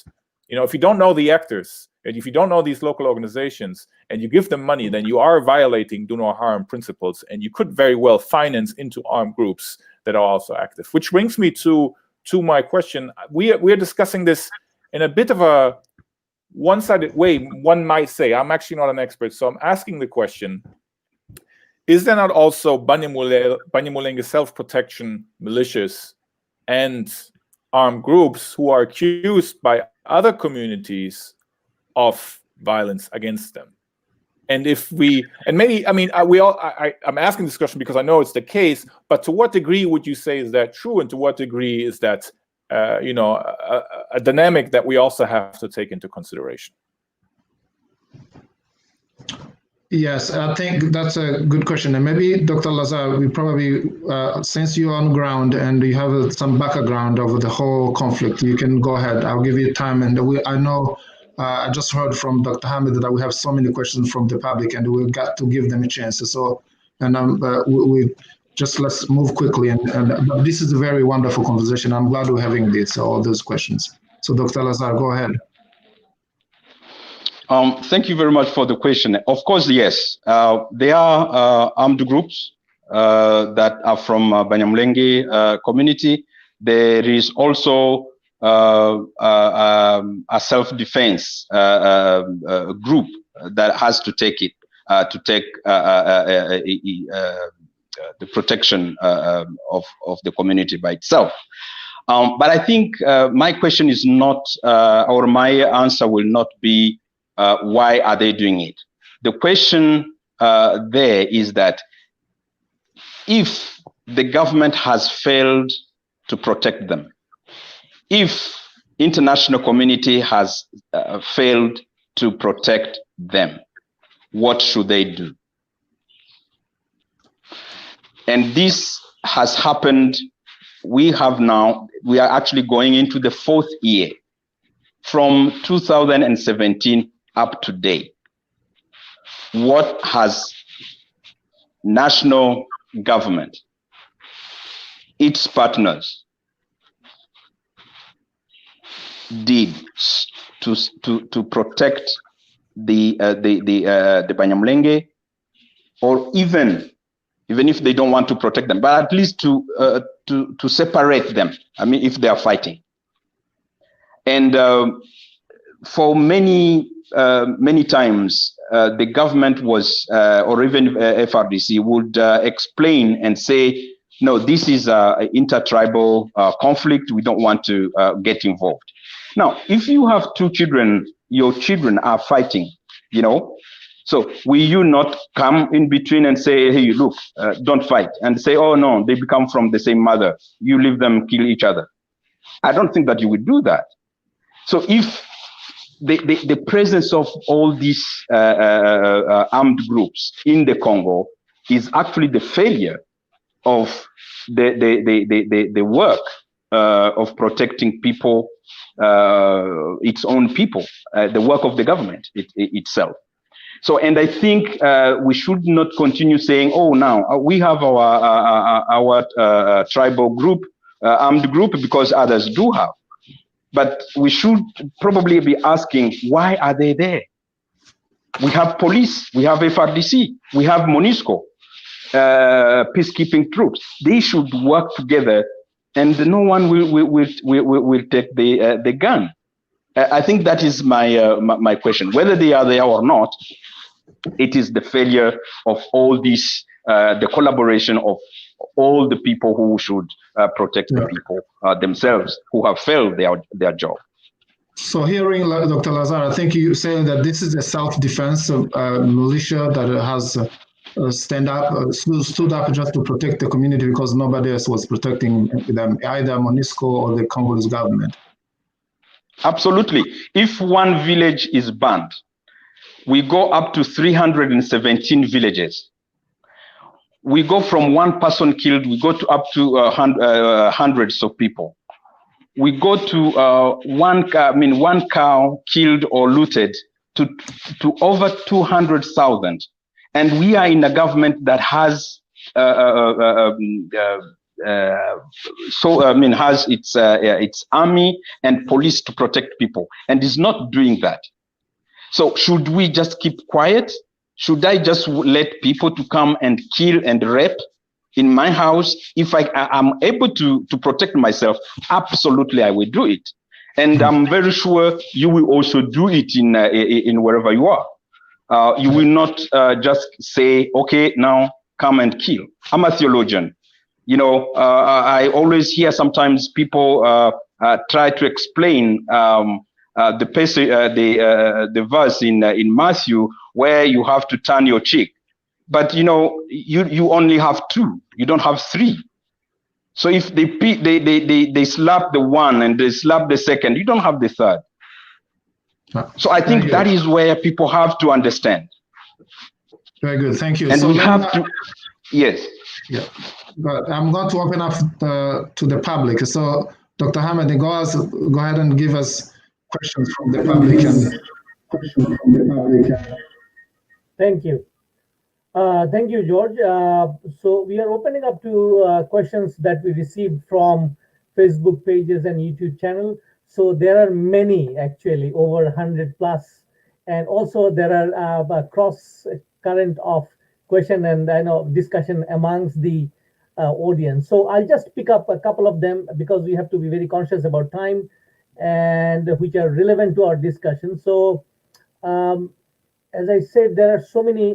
if you don't know the actors, and if you don't know these local organizations and you give them money, then you are violating do no harm principles, and you could very well finance into armed groups that are also active. Which brings me to my question. We are discussing this in a bit of a one-sided way, one might say. I'm actually not an expert, so I'm asking the question, is there not also Banyamulenge self-protection militias and armed groups who are accused by other communities of violence against them? And if we, and maybe, I'm asking this question because I know it's the case, but to what degree would you say is that true, and to what degree is that a dynamic that we also have to take into consideration? Yes, I think that's a good question. And maybe Dr. Lazar, we probably, since you're on ground and you have some background over the whole conflict, you can go ahead. I'll give you time. And I know, I just heard from Dr. Hamid that we have so many questions from the public, and we've got to give them a chance. So, and we just let's move quickly. But this is a very wonderful conversation. I'm glad we're having this, all those questions. So Dr. Lazar, go ahead. Thank you very much for the question. Of course, yes. There are armed groups that are from Banyamulenge community. There is also a self-defense group that has to take it, the protection of the community by itself. But I think my question is not, or my answer will not be, why are they doing it? The question there is that if the government has failed to protect them, if international community has failed to protect them, what should they do? And this has happened. We are actually going into the 4th year from 2017 up to date. What has national government, its partners, did to protect the Banyamulenge, or even if they don't want to protect them, but at least to separate them? I mean, if they are fighting. And for many times, the government was, or even FRDC would explain and say, no, this is an intertribal conflict. We don't want to get involved. Now, if you have two children, your children are fighting, you know, so will you not come in between and say, hey, look, don't fight, and say, oh no, they become from the same mother, you leave them kill each other? I don't think that you would do that. So if the presence of all these armed groups in the Congo is actually the failure of the work of protecting people, its own people, the work of the government itself. So, and I think we should not continue saying, oh, now we have our tribal group, armed group, because others do have. But we should probably be asking, why are they there? We have police, we have FRDC, we have MONUSCO, peacekeeping troops. They should work together, and no one will take the gun. I think that is my question. Whether they are there or not, it is the failure of all this, the collaboration of all the people who should protect the people themselves, who have failed their job. So hearing Dr. Lazar, I think you saying that this is a self-defense militia that has stood up just to protect the community because nobody else was protecting them, either MONUSCO or the Congolese government. Absolutely. If one village is banned, we go up to 317 villages. We go from one person killed, we go to up to hundreds of people. We go to one cow killed or looted to over 200,000. And we are in a government that has has its army and police to protect people, and is not doing that. So should we just keep quiet? Should I just let people to come and kill and rape in my house? If I am able to protect myself, absolutely I will do it. And I'm very sure you will also do it in wherever you are. You will not just say, okay, now come and kill. I'm a theologian. You know, I always hear sometimes people try to explain the verse in Matthew where you have to turn your cheek, but you know you only have two, you don't have three. So if they slap the one and they slap the second, you don't have the third. So I think that is where people have to understand. Very good, thank you. And so we have to, yes. Yeah, but I'm going to open up to the public. So Dr. Hamad, go ahead and give us questions from the public. Thank you. Thank you, George. So we are opening up to questions that we received from Facebook pages and YouTube channel. So there are many, actually, over 100 plus. And also there are a cross current of question and discussion amongst the audience. So I'll just pick up a couple of them because we have to be very conscious about time and which are relevant to our discussion. So as I said, there are so many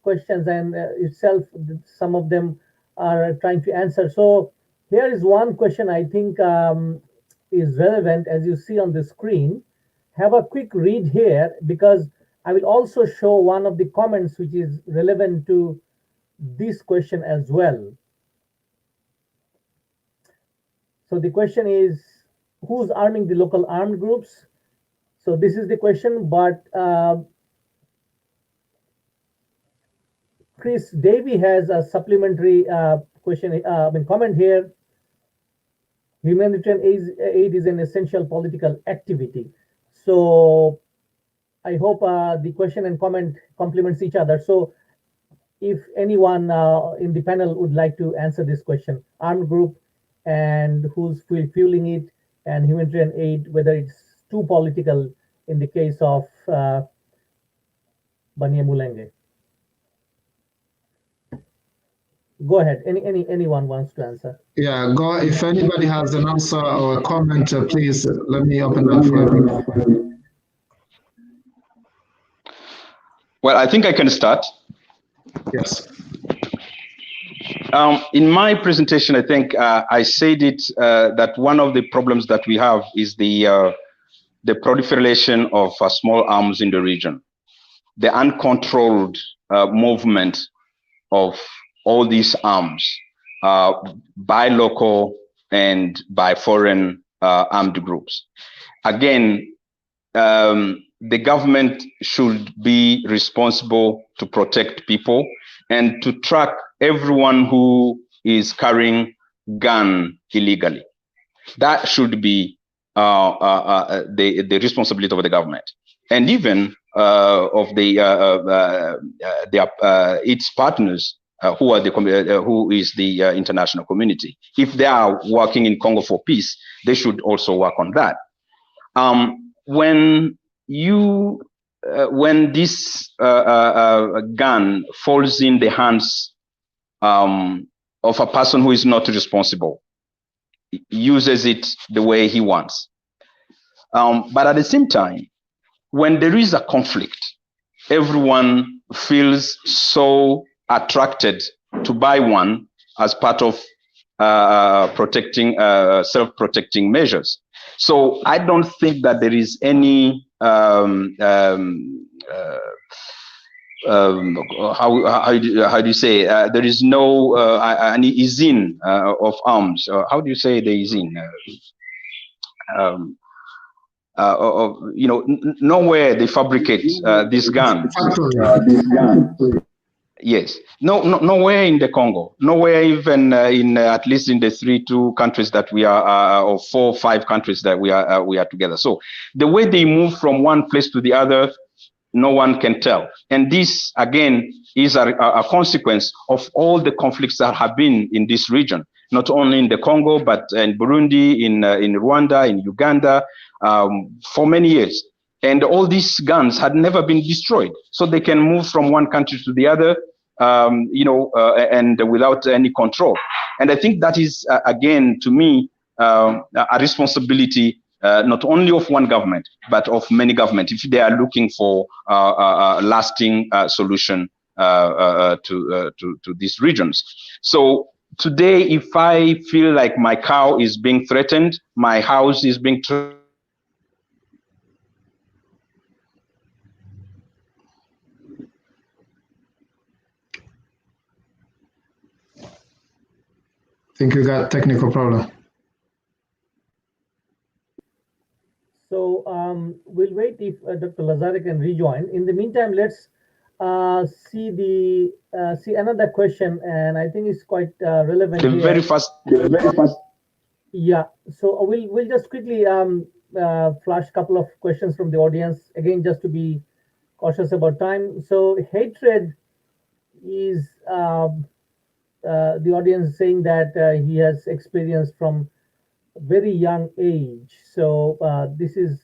questions and itself, some of them are trying to answer. So here is one question I think is relevant, as you see on the screen. Have a quick read here because I will also show one of the comments which is relevant to this question as well. So the question is, who's arming the local armed groups? So this is the question, but Chris Davey has a supplementary comment here. Humanitarian aid is an essential political activity. So I hope the question and comment complements each other. So if anyone in the panel would like to answer this question, armed group and who's fueling it, and humanitarian aid, whether it's too political in the case of Banyamulenge. Go ahead. Anyone wants to answer? Yeah, go. If anybody has an answer or a comment, please let me open up for everyone. Well, I think I can start. Yes. In my presentation, I think I said it that one of the problems that we have is the proliferation of small arms in the region, the uncontrolled movement of all these arms by local and by foreign armed groups. Again, the government should be responsible to protect people and to track everyone who is carrying gun illegally. That should be the responsibility of the government, and even of its partners, who is the international community. If they are working in Congo for peace, they should also work on that. When this gun falls in the hands of a person who is not responsible, uses it the way he wants. But at the same time, when there is a conflict, everyone feels so attracted to buy one as part of protecting self-protecting measures. So I don't think that there is any how do you say, there is no any izin of arms. How do you say the izin? Nowhere they fabricate this gun. Yes, nowhere in the Congo, nowhere even in at least in the 2 countries that we are, or 4 or 5 countries that we are together. So the way they move from one place to the other, no one can tell. And this again is a consequence of all the conflicts that have been in this region, not only in the Congo, but in Burundi, in Rwanda, in Uganda, for many years. And all these guns had never been destroyed. So they can move from one country to the other, and without any control. And I think that is, again, to me, a responsibility not only of one government, but of many governments, if they are looking for a lasting solution to these regions. So today, if I feel like my cow is being threatened, my house is being threatened, I think we got technical problem. So we'll wait if Dr. Lazare can rejoin. In the meantime, let's see another question, and I think it's quite relevant. The very first. Yeah. So we'll just quickly flash a couple of questions from the audience again, just to be cautious about time. So hatred is the audience is saying that he has experienced from a very young age. So this is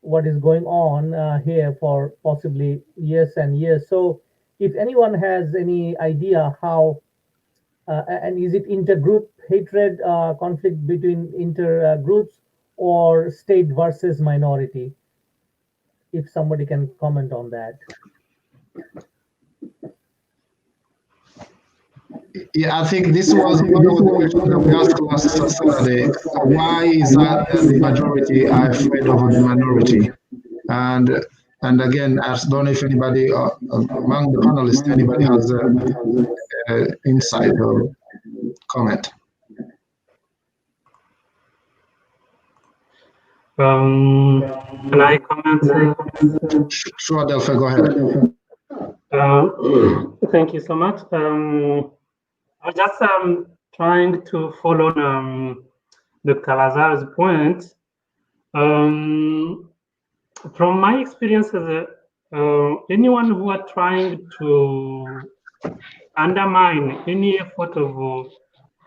what is going on here for possibly years and years. So if anyone has any idea how, and is it intergroup hatred, conflict between intergroups, or state versus minority? If somebody can comment on that. Yeah, I think this was one of the questions that we asked last Saturday. Why is that the majority are afraid of the minority? And again, I don't know if anybody among the panelists, anybody has insight or comment. Can I comment? Sure, Delphi, go ahead. Thank you so much. I was just trying to follow Dr. Lazare's point. From my experiences, anyone who are trying to undermine any effort of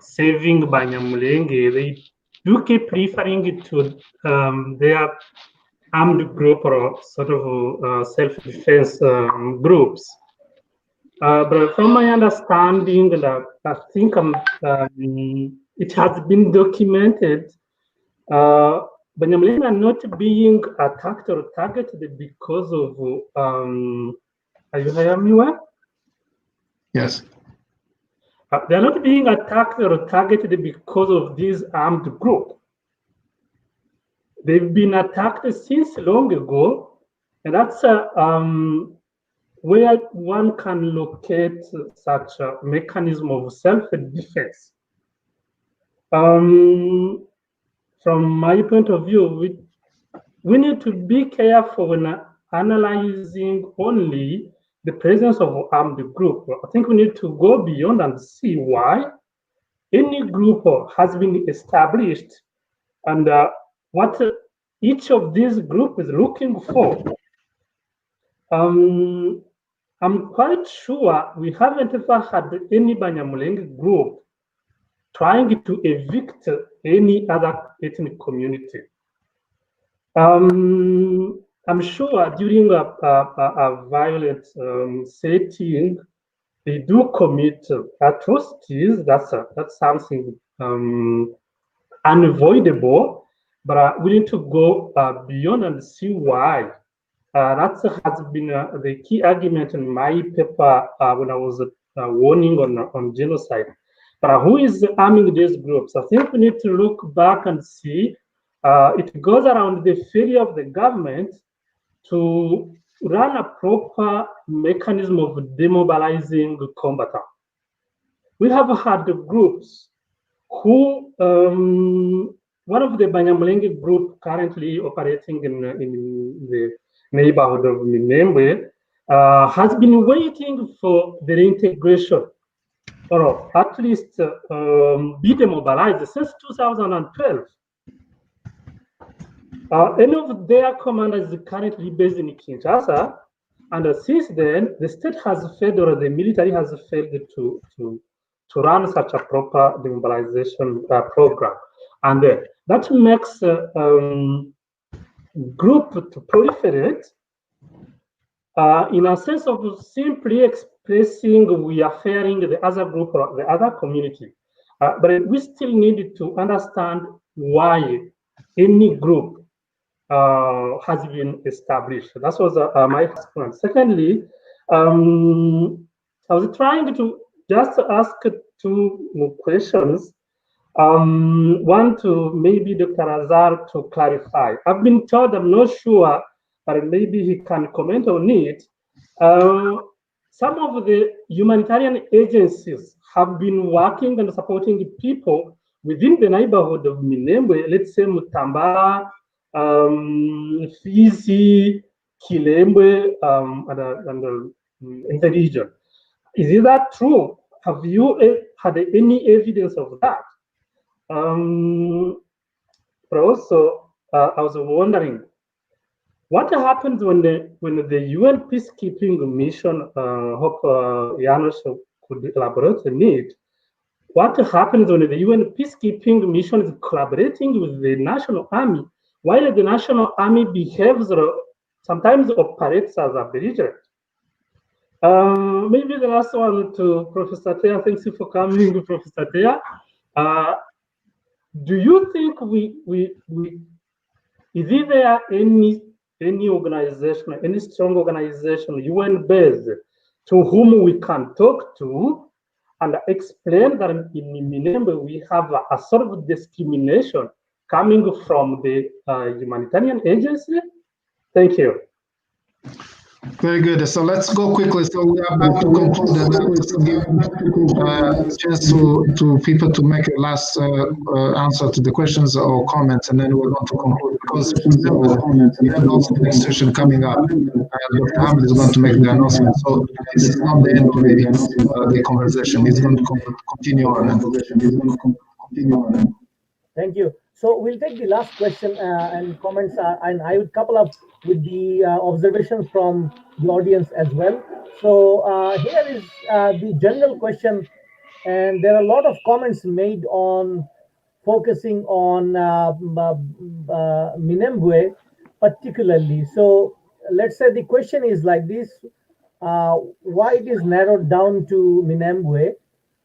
saving Banyamulenge, they do keep referring it to their armed group or sort of self-defense groups. But from my understanding, I think it has been documented, Banyamulenge are not being attacked or targeted because of, are you hearing me well? Yes. They're not being attacked or targeted because of this armed group. They've been attacked since long ago, and that's where one can locate such a mechanism of self-defense. From my point of view, we need to be careful when analyzing only the presence of armed group. I think we need to go beyond and see why any group has been established and what each of these groups is looking for. I'm quite sure we haven't ever had any Banyamulenge group trying to evict any other ethnic community. I'm sure during a violent setting, they do commit atrocities. That's something unavoidable, but we need to go beyond and see why. That has been the key argument in my paper when I was warning on genocide. But who is arming these groups? I think we need to look back and see. It goes around the failure of the government to run a proper mechanism of demobilizing combatants. We have had groups who, one of the Banyamulenge group currently operating in the neighborhood of Minembwe, has been waiting for the reintegration, or at least be demobilized since 2012. Any of their commanders is currently based in Kinshasa, and since then, the state has failed, or the military has failed to run such a proper demobilization program. And that makes group to proliferate in a sense of simply expressing we are fearing the other group or the other community. But we still need to understand why any group has been established. That was my first point. Secondly, I was trying to just ask two questions. One to maybe Dr. Azar to clarify. I've been told, I'm not sure, but maybe he can comment on it. Some of the humanitarian agencies have been working and supporting people within the neighborhood of Minembwe, let's say Mutambara, Fizi, Kilembwe, and in the region. Is that true? Have you had any evidence of that? But also, I was wondering, what happens when the UN peacekeeping mission, hope Janos could elaborate on it, what happens when the UN peacekeeping mission is collaborating with the national army, while the national army behaves or sometimes operates as a belligerent? Maybe the last one to Professor Tea. Thanks you for coming, Professor Tea. Do you think is there any organization, any strong organization, UN-based, to whom we can talk to and explain that in Minembwe we have a sort of discrimination coming from the humanitarian agency? Thank you. Very good. So let's go quickly. So we are about to conclude and just give a chance to people to make a last answer to the questions or comments, and then we're going to conclude because we have also the next session coming up. Dr. Hamid is going to make the announcement. So this is not the end of the conversation. It's going to continue on. Thank you. So we'll take the last question and comments, and I would couple up with the observations from the audience as well. So here is the general question, and there are a lot of comments made on focusing on Minembwe particularly. So let's say the question is like this, why it is narrowed down to Minembwe?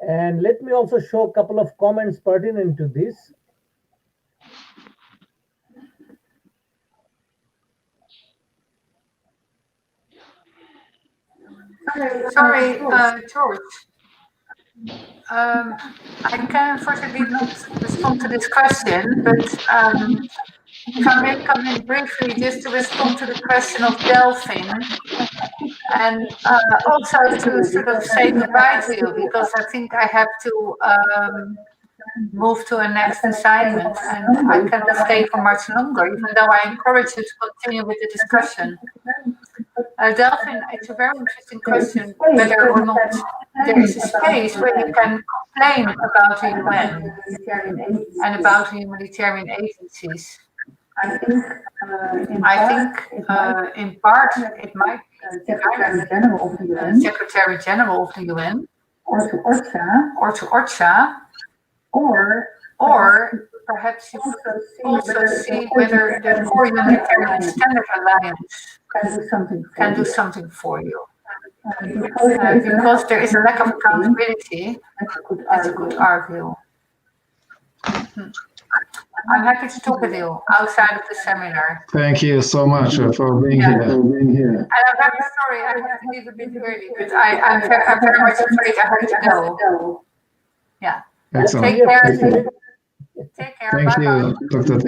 And let me also show a couple of comments pertinent to this. Sorry, George. I can unfortunately not respond to this question, but if I may come in briefly just to respond to the question of Delphine, and also to sort of say goodbye to you, because I think I have to move to a next assignment and I cannot stay for much longer, even though I encourage you to continue with the discussion. Delphine, it's a very interesting question whether or not there is a space where you can complain about the UN and about the humanitarian agencies. I think in part it might be the Secretary General of the UN or to OCHA, or perhaps you could also see whether the Core Humanitarian Standard Alliance can do something for you. Because there is a lack of accountability, as you could argue. I'm happy to talk with you outside of the seminar. Thank you so much for being here. And I'm very sorry I have to leave a bit early, but I'm very much afraid I have to go. Yeah. Excellent. Take care. Take care. Thank you, Dr. T.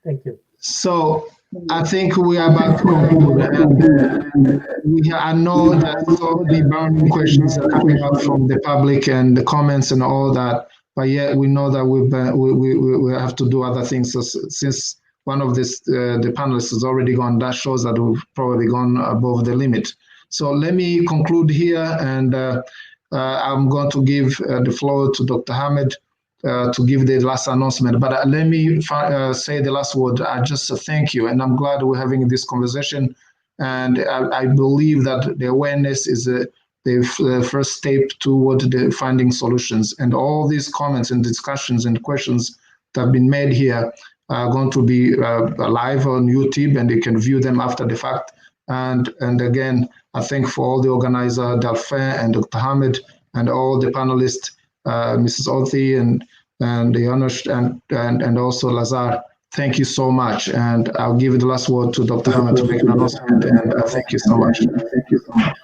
Thank you. So I think we are about to conclude, and I know that all the burning questions are coming up from the public and the comments and all that, but yet we know that we have to do other things. So since one of the panelists has already gone, that shows that we've probably gone above the limit. So let me conclude here, and I'm going to give the floor to Dr. Hamid to give the last announcement. But let me say the last word. I just thank you, and I'm glad we're having this conversation. And I believe that the awareness is the first step toward the finding solutions. And all these comments and discussions and questions that have been made here are going to be live on YouTube, and you can view them after the fact. And again, I thank for all the organizer, Delphine and Dr. Hamid, and all the panelists, Mrs. Othi and Janusz and also Lazar. Thank you so much. And I'll give the last word to Dr. Hamid to make an announcement. And thank you so much. Thank you so much.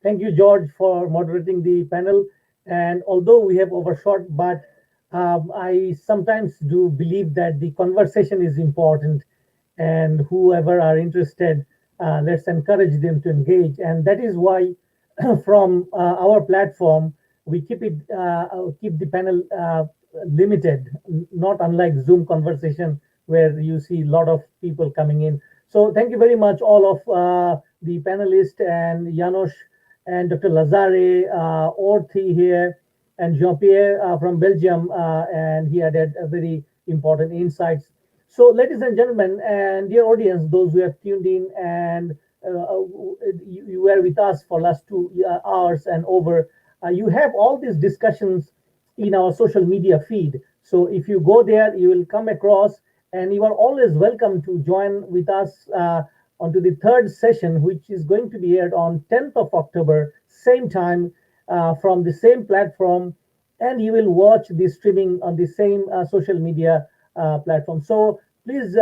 Thank you, George, for moderating the panel. And although we have overshot, but I sometimes do believe that the conversation is important, and whoever are interested, let's encourage them to engage. And that is why from our platform, we keep the panel limited, not unlike Zoom conversation where you see a lot of people coming in. So thank you very much, all of the panelists, and Janusz and Dr. Lazare, Orthi here, and Jean-Pierre from Belgium, and he added a very important insights. So ladies and gentlemen, and dear audience, those who have tuned in and you were with us for last 2 hours and over, you have all these discussions in our social media feed. So if you go there, you will come across, and you are always welcome to join with us onto the third session, which is going to be aired on 10th of October, same time, from the same platform, and you will watch the streaming on the same social media platform. So please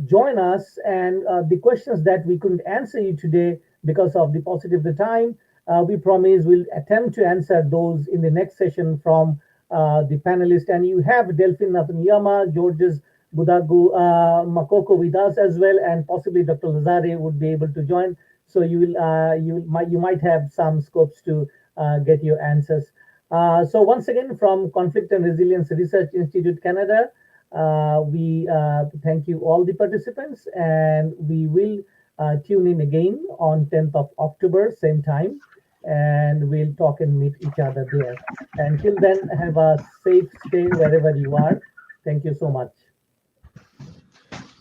join us, and the questions that we couldn't answer you today because of the paucity of the time, we promise we'll attempt to answer those in the next session from the panelists. And you have Delphine Nathanyama, Georges Budagu Makoko with us as well, and possibly Dr. Lazare would be able to join. So you might have some scopes to get your answers. So once again, from Conflict and Resilience Research Institute, Canada, we thank you all the participants, and we will tune in again on 10th of October, same time, and we'll talk and meet each other there. Until then, have a safe stay wherever you are. Thank you so much.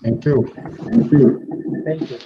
Thank you. Thank you. Thank you.